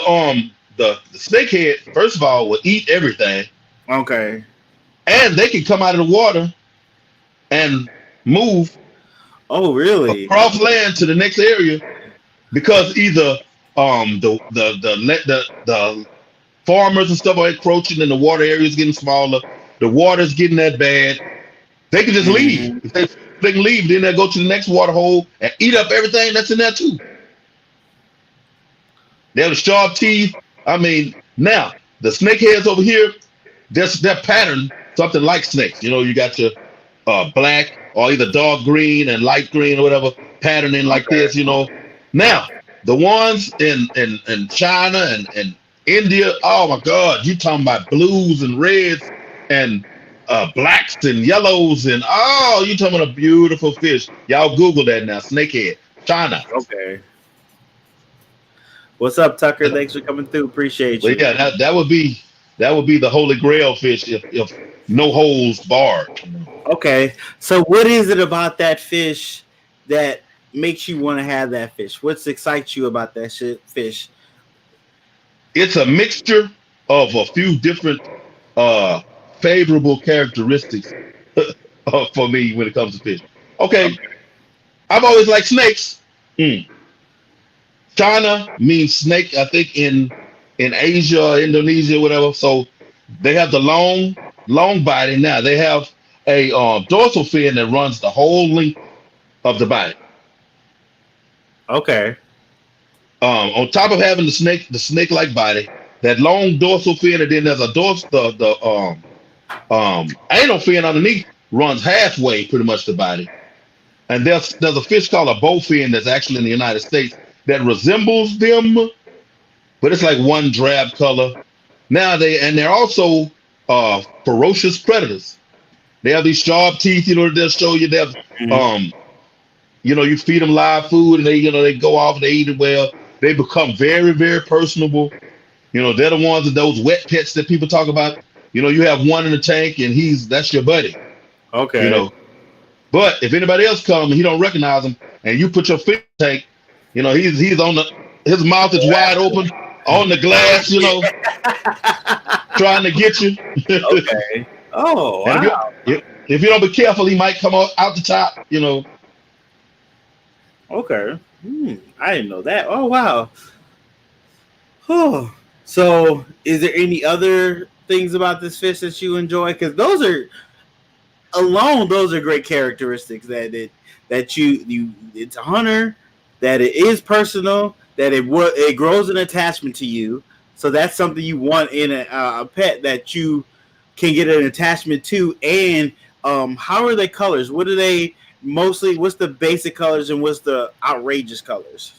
snakehead, first of all, will eat everything. Okay. And they can come out of the water and move. Oh, really? Across land to the next area, because either the farmers and stuff are encroaching and the water area is getting smaller, the water's getting that bad. They can just leave. If they can leave, then they'll go to the next water hole and eat up everything that's in there too. They have the sharp teeth. I mean, now the snakeheads over here, their pattern something like snakes. You got your black or either dark green and light green or whatever patterning like this. Now the ones in China and India, oh my God, you talking about blues and reds and blacks and yellows and you talking about a beautiful fish. Y'all Google that now, snakehead, China. Okay. What's up, Tucker? Thanks for coming through. Appreciate you. But yeah, that would be the holy grail fish if no holes barred. Okay, so what is it about that fish that makes you want to have that fish? What excites you about that fish? It's a mixture of a few different favorable characteristics for me when it comes to fish. Okay. I've always liked snakes. China means snake, I think in Asia, Indonesia, whatever. So they have the long body. Now they have a dorsal fin that runs the whole length of the body. Okay. On top of having the snake-like body, that long dorsal fin, and then there's a anal fin underneath runs halfway pretty much the body. And there's a fish called a bowfin that's actually in the United States that resembles them, but it's like one drab color. Now they're also ferocious predators. They have these sharp teeth, they'll show you that you feed them live food and they go off and they eat it well. They become very, very personable. They're the ones of those wet pets that people talk about. You have one in the tank and that's your buddy. Okay. But if anybody else comes and he don't recognize them and you put your fish tank, he's on his mouth is wide open on the glass, trying to get you. Okay. Oh, wow. If you don't be careful, he might come out the top, Okay. I didn't know that. Oh, wow. Oh. So is there any other things about this fish that you enjoy? Because those are great characteristics that it's a hunter, that it is personal, that it grows an attachment to you. So that's something you want in a pet, that you can get an attachment to. And how are they colors? What are they mostly? What's the basic colors and what's the outrageous colors?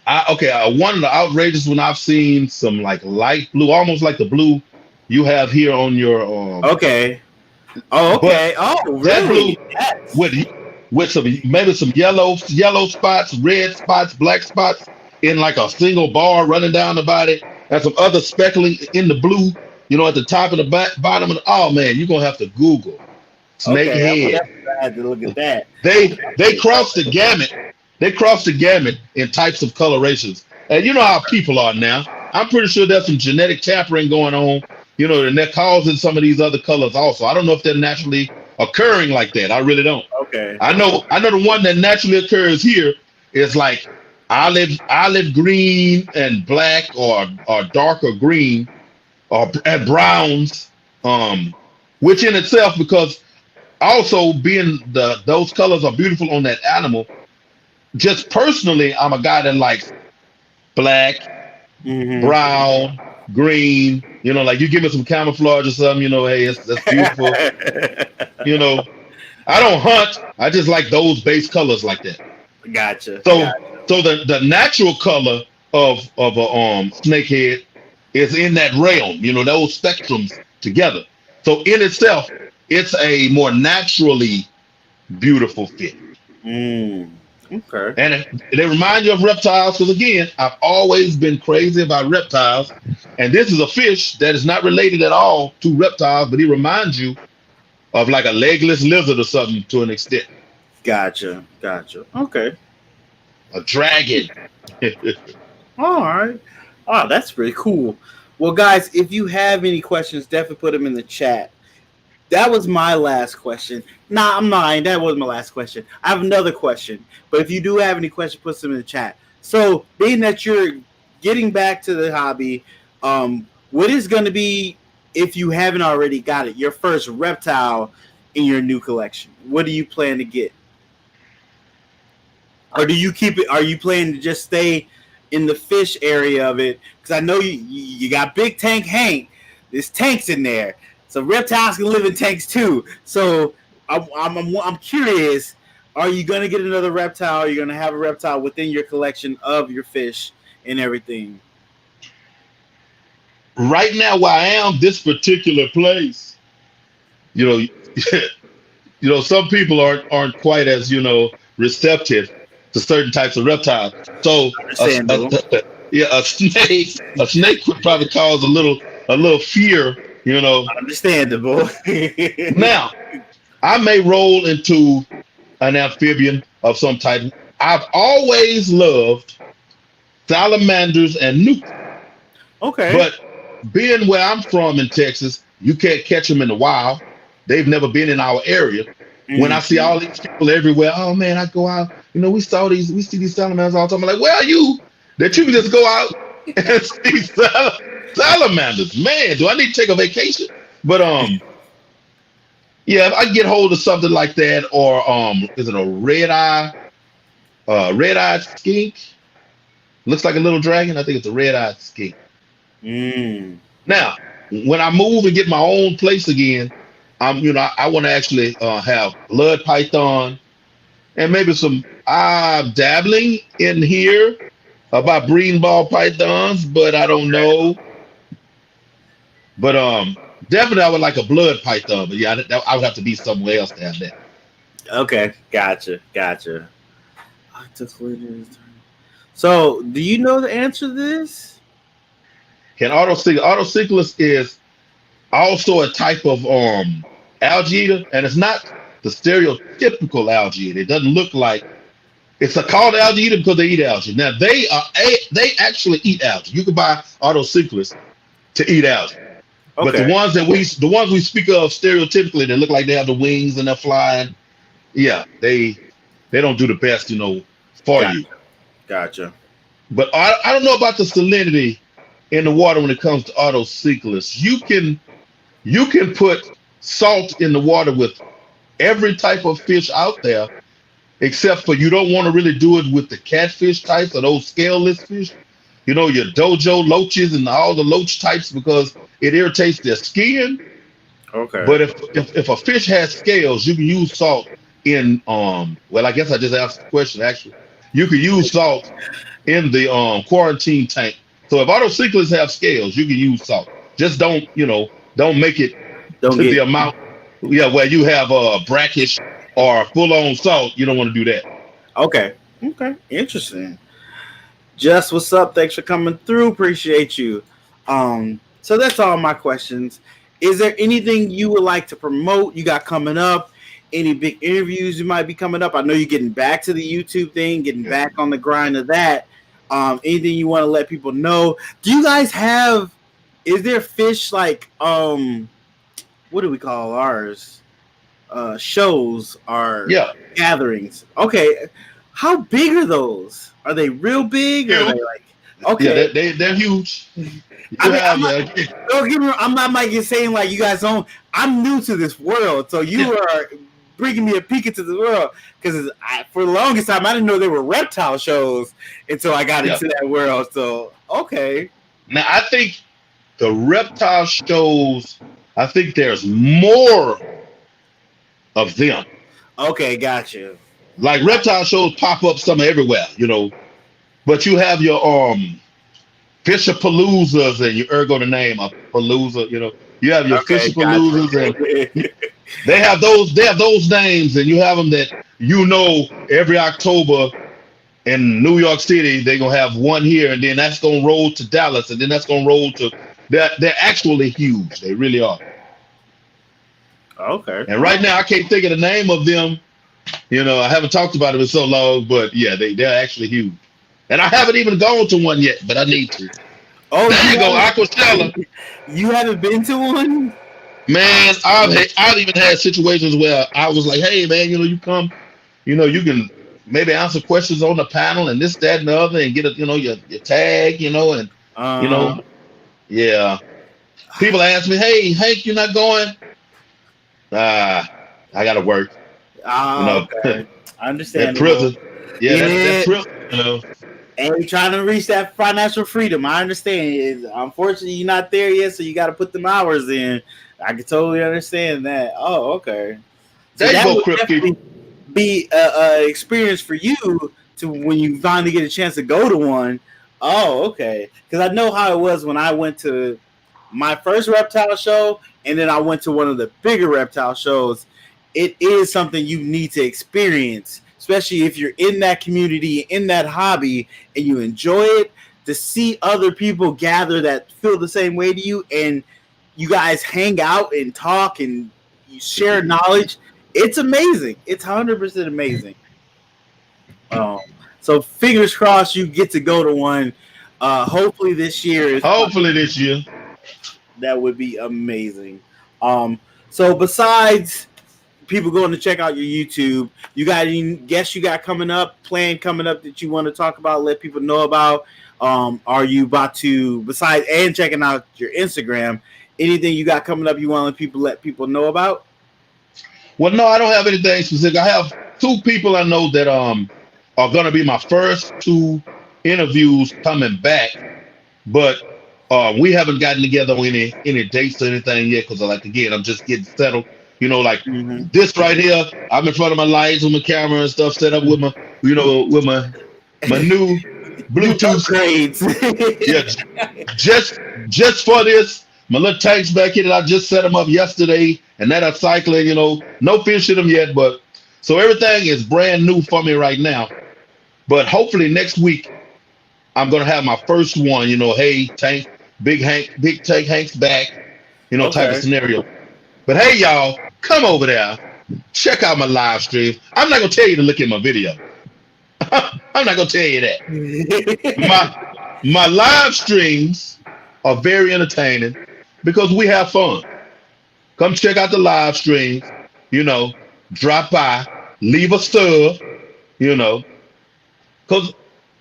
One of the outrageous one I've seen, some like light blue, almost like the blue you have here on your okay. Oh, okay. Oh, really? That blue with some yellow spots, red spots, black spots in like a single bar running down the body, and some other speckling in the blue, at the top of the bottom of oh man, you're gonna have to Google snakehead. I had to look at that. They cross the gamut. They cross the gamut in types of colorations. And you know how people are now. I'm pretty sure there's some genetic tampering going on, and they're causing some of these other colors also. I don't know if they're naturally occurring like that. I really don't. Okay. I know the one that naturally occurs here is like olive green and black or darker green and browns, which in itself, because also being those colors are beautiful on that animal. Just personally, I'm a guy that likes black, brown, green. Like you give me some camouflage or something. Hey, that's beautiful. I don't hunt. I just like those base colors like that. Gotcha. So the natural color of a snakehead is in that realm. Those spectrums together. So in itself, it's a more naturally beautiful fish. Okay. And they remind you of reptiles because, again, I've always been crazy about reptiles. And this is a fish that is not related at all to reptiles, but he reminds you of like a legless lizard or something to an extent. Gotcha. Okay. A dragon. All right. Oh, that's pretty cool. Well, guys, if you have any questions, definitely put them in the chat. That was my last question. Nah, I'm lying. That wasn't my last question. I have another question. But if you do have any questions, put them in the chat. So, being that you're getting back to the hobby, what is going to be, if you haven't already got it, your first reptile in your new collection? What do you plan to get? Or do you keep it? Are you planning to just stay in the fish area of it? Because I know you got Big Tank Hank. There's tanks in there. So reptiles can live in tanks too. So I'm curious. Are you gonna get another reptile? Are you gonna have a reptile within your collection of your fish and everything? Right now, where I am, this particular place, you know, some people aren't quite as receptive to certain types of reptiles. So, Understandable. a snake would probably cause a little fear. Understandable. Now, I may roll into an amphibian of some type. I've always loved salamanders and newts, Okay. but being where I'm from in Texas, you can't catch them in the wild. They've never been in our area. When I see all these people everywhere, oh man, I go out. We see these salamanders all the time. I'm like, where are you? That you can just go out and see salamanders. Man, do I need to take a vacation? But yeah, if I get hold of something like that, or is it a red-eyed skink? Looks like a little dragon. I think it's a red-eyed skink. Now, when I move and get my own place again, I want to actually have blood python, and maybe some dabbling in here about breeding ball pythons, but I don't know. But definitely I would like a blood python, but yeah, I would have to be somewhere else to have that. Okay, gotcha. So, do you know the answer to this? Autocyclus is also a type of algae eater, and it's not the stereotypical algae eater. It doesn't look like it's called algae eater because they eat algae. Now they actually eat algae. You can buy autocyclus to eat algae. Okay. But the ones we speak of stereotypically, they look like they have the wings and they're flying. Yeah, they don't do the best, for you. Gotcha. But I don't know about the salinity in the water when it comes to autocyclus. You can put salt in the water with every type of fish out there, except for you don't want to really do it with the catfish types or those scaleless fish. Your dojo loaches and all the loach types, because it irritates their skin. Okay. But if a fish has scales, you can use salt in well, I guess I just asked the question actually. You can use salt in the quarantine tank. So if autocyclists have scales, you can use salt. Just don't make it the amount where you have brackish or full-on salt. You don't want to do that. Okay. Interesting. Just what's up? Thanks for coming through. Appreciate you. So that's all my questions. Is there anything you would like to promote you got coming up? Any big interviews you might be coming up? I know you're getting back to the YouTube thing, getting back on the grind of that. Anything you want to let people know? Do you guys have? Is there fish like what do we call ours? Shows or gatherings? Okay, how big are those? Are they real big or are they like? Okay, yeah, they're huge. Don't get me wrong, I'm not like you're saying like you guys don't. I'm new to this world, so you are bringing me a peek into the world, because for the longest time I didn't know there were reptile shows until I got into that world. So okay. Now I think the reptile shows, I think there's more of them. Okay, gotcha. Like reptile shows pop up somewhere everywhere, but you have your Fisher-paloozas and your ergo the name of Palooza, you have your Fisher-paloozas and they have those names, and you have them that every October in New York City they're gonna have one here, and then that's gonna roll to Dallas, and then that's gonna roll to they're actually huge. They really are. Okay. And right now I can't think of the name of them. I haven't talked about it in so long, but yeah, they're actually huge. And I haven't even gone to one yet, but I need to. Oh, there you go, Aquastella. You haven't been to one? Man, I've even had situations where I was like, hey man, you come, you can maybe answer questions on the panel and this, that, and the other, and get your tag, and yeah. People ask me, hey Hank, you're not going? I gotta work. Okay. I understand. That prison. That's prison, And you're trying to reach that financial freedom. I understand. Unfortunately, you're not there yet, so you got to put them hours in. I can totally understand that. Oh, okay. So There you that go, would Crip people. definitely be a experience for you to when you finally get a chance to go to one. Oh, okay. Because I know how it was when I went to my first reptile show, and then I went to one of the bigger reptile shows. It is something you need to experience, especially if you're in that community, in that hobby, and you enjoy it. To see other people gather that feel the same way to you, and you guys hang out and talk and you share knowledge. It's amazing. It's 100% amazing. Um, so fingers crossed you get to go to one. Hopefully this year. Hopefully this year. That would be amazing. So besides people going to check out your YouTube, you got any guests you got coming up that you want to talk about, let people know about? Are you about to, besides and checking out your Instagram, anything you got coming up you want to let people know about? Well, no, I don't have anything specific. I have two people I know that are gonna be my first two interviews coming back, but we haven't gotten together on any dates or anything yet because, like, again, I'm just getting settled. You know, like this right here, I'm in front of my lights with my camera and stuff set up with my, with my new Bluetooth grades. Yeah, just for this, my little tanks back here that I just set them up yesterday, and that are cycling. No fish in them yet, but so everything is brand new for me right now. But hopefully next week I'm gonna have my first one. Hey, tank, big tank Hank's back. Type of scenario. But hey, y'all, come over there, check out my live stream. I'm not gonna tell you to look at my video. I'm not gonna tell you that. My live streams are very entertaining because we have fun. Come check out the live streams. Drop by, leave a sub. Because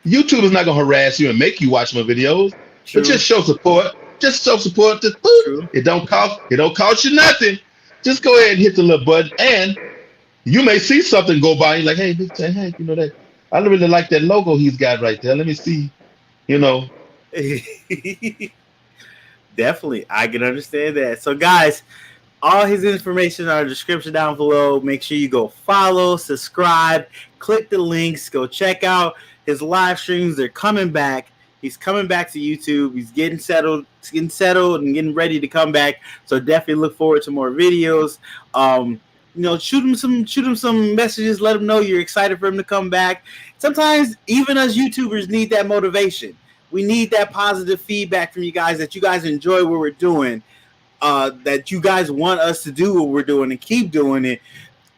YouTube is not gonna harass you and make you watch my videos. True. But just show support. Just show support. Just it don't cost you nothing. Just go ahead and hit the little button, and you may see something go by. You're like, hey, Big Tank, hey, that. I really like that logo he's got right there. Let me see. Definitely, I can understand that. So, guys, all his information in our description down below. Make sure you go follow, subscribe, click the links, go check out his live streams. They're coming back. He's coming back to YouTube. He's getting settled and getting ready to come back. So definitely look forward to more videos. Shoot him some messages. Let him know you're excited for him to come back. Sometimes even us YouTubers need that motivation. We need that positive feedback from you guys, that you guys enjoy what we're doing, that you guys want us to do what we're doing and keep doing it.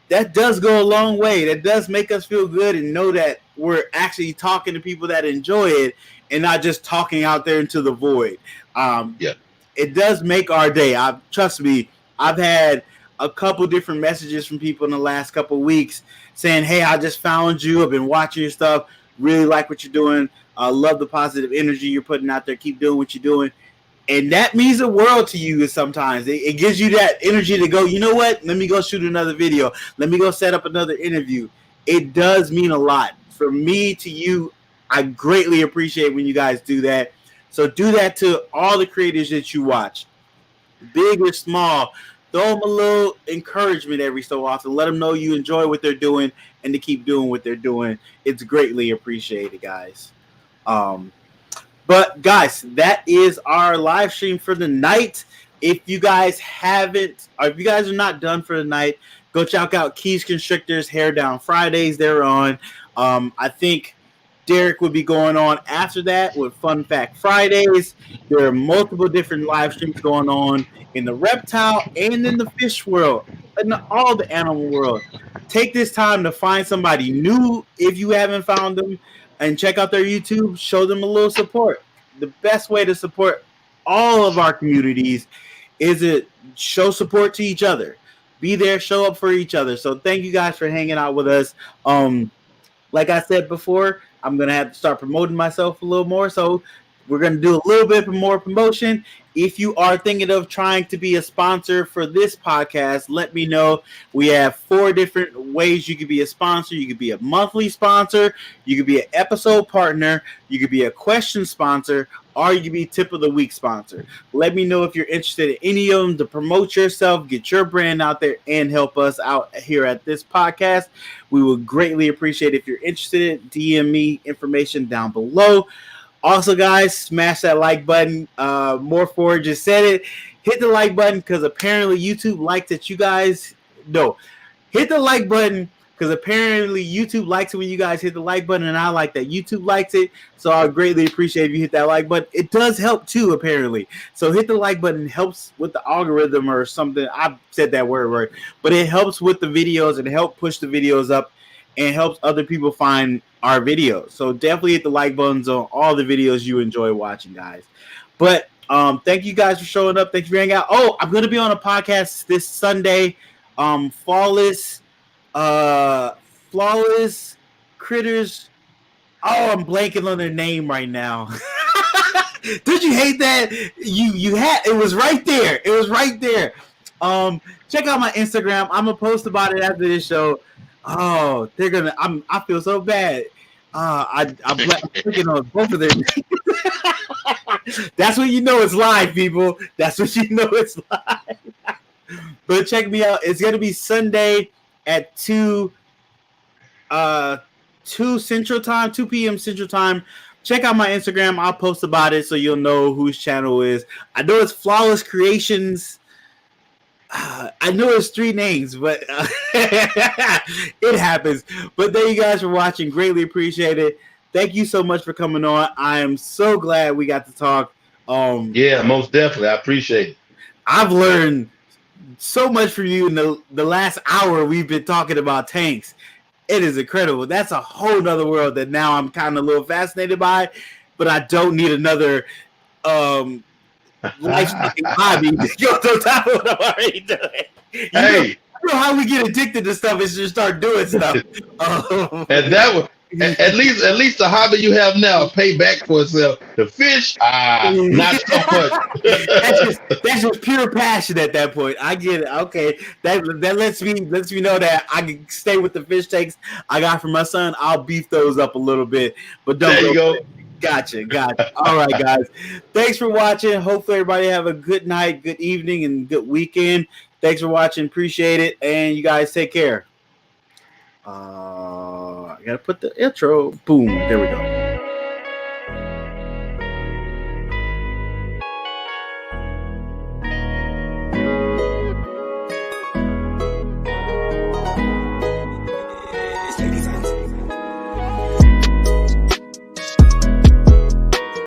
That does go a long way. That does make us feel good and know that we're actually talking to people that enjoy it and not just talking out there into the void. It does make our day. Trust me, I've had a couple different messages from people in the last couple of weeks saying, hey, I just found you. I've been watching your stuff. Really like what you're doing. I love the positive energy you're putting out there. Keep doing what you're doing. And that means the world to you sometimes. It gives you that energy to go, you know what? Let me go shoot another video. Let me go set up another interview. It does mean a lot. From me to you, I greatly appreciate when you guys do that. So do that to all the creators that you watch, big or small. Throw them a little encouragement every so often. Let them know you enjoy what they're doing and to keep doing what they're doing. It's greatly appreciated, guys. But guys, that is our live stream for the night. If you guys haven't, or if you guys are not done for the night, go check out Keys Constrictors Hair Down Fridays. They're on. I think Derek would be going on after that with Fun Fact Fridays. There are multiple different live streams going on in the reptile and in the fish world, and all the animal world. Take this time to find somebody new if you haven't found them, and check out their YouTube. Show them a little support. The best way to support all of our communities is to show support to each other. Be there, show up for each other. So thank you guys for hanging out with us. Like I said before, I'm going to have to start promoting myself a little more. So we're going to do a little bit more promotion. If you are thinking of trying to be a sponsor for this podcast, let me know. We have 4 different ways you could be a sponsor. You could be a monthly sponsor, you could be an episode partner, you could be a question sponsor, or you could be tip of the week sponsor. Let me know if you're interested in any of them to promote yourself, get your brand out there, and help us out here at this podcast. We would greatly appreciate it. If you're interested, DM me information down below. Also, guys, smash that like button. More Forward just said it. Hit the like button because apparently YouTube likes it. You guys, no. Hit the like button because apparently YouTube likes it when you guys hit the like button, and I like that YouTube likes it. So I greatly appreciate if you hit that like button. It does help too, apparently. So hit the like button. It helps with the algorithm or something. I said that word right, but it helps with the videos and help push the videos up and helps other people find our videos. So definitely hit the like buttons on all the videos you enjoy watching, guys. But thank you guys for showing up. Thanks for hanging out. Oh, I'm going to be on a podcast this Sunday. Flawless Critters. Oh, I'm blanking on their name right now. Did you hate that? You had it was right there. It was right there. Check out my Instagram. I'm gonna post about it after this show. Oh, they're gonna. I feel so bad. I'm clicking on both of their names. That's when you know it's live, people. That's when you know it's live. But check me out. It's gonna be Sunday at 2 Central Time, 2 p.m. Central Time. Check out my Instagram. I'll post about it so you'll know whose channel it is. I know it's Flawless Creations. I know it's 3 names, but it happens. But thank you guys for watching. Greatly appreciate it. Thank you so much for coming on. I am so glad we got to talk. Yeah, most definitely. I appreciate it. I've learned so much from you in the last hour we've been talking about tanks. It is incredible. That's a whole nother world that now I'm kind of a little fascinated by, but I don't need another life-changing hobby to go on top of what I'm already doing. You know how we get addicted to stuff is just start doing stuff. And that was at least the hobby you have now pay back for itself. The fish, not so much. that's just pure passion at that point. I get it. Okay, that lets me know that I can stay with the fish tanks I got from my son. I'll beef those up a little bit, but don't. There you go. Gotcha. All right, guys. Thanks for watching. Hopefully everybody have a good night, good evening, and good weekend. Thanks for watching. Appreciate it. And you guys take care. I got to put the intro. Boom. There we go.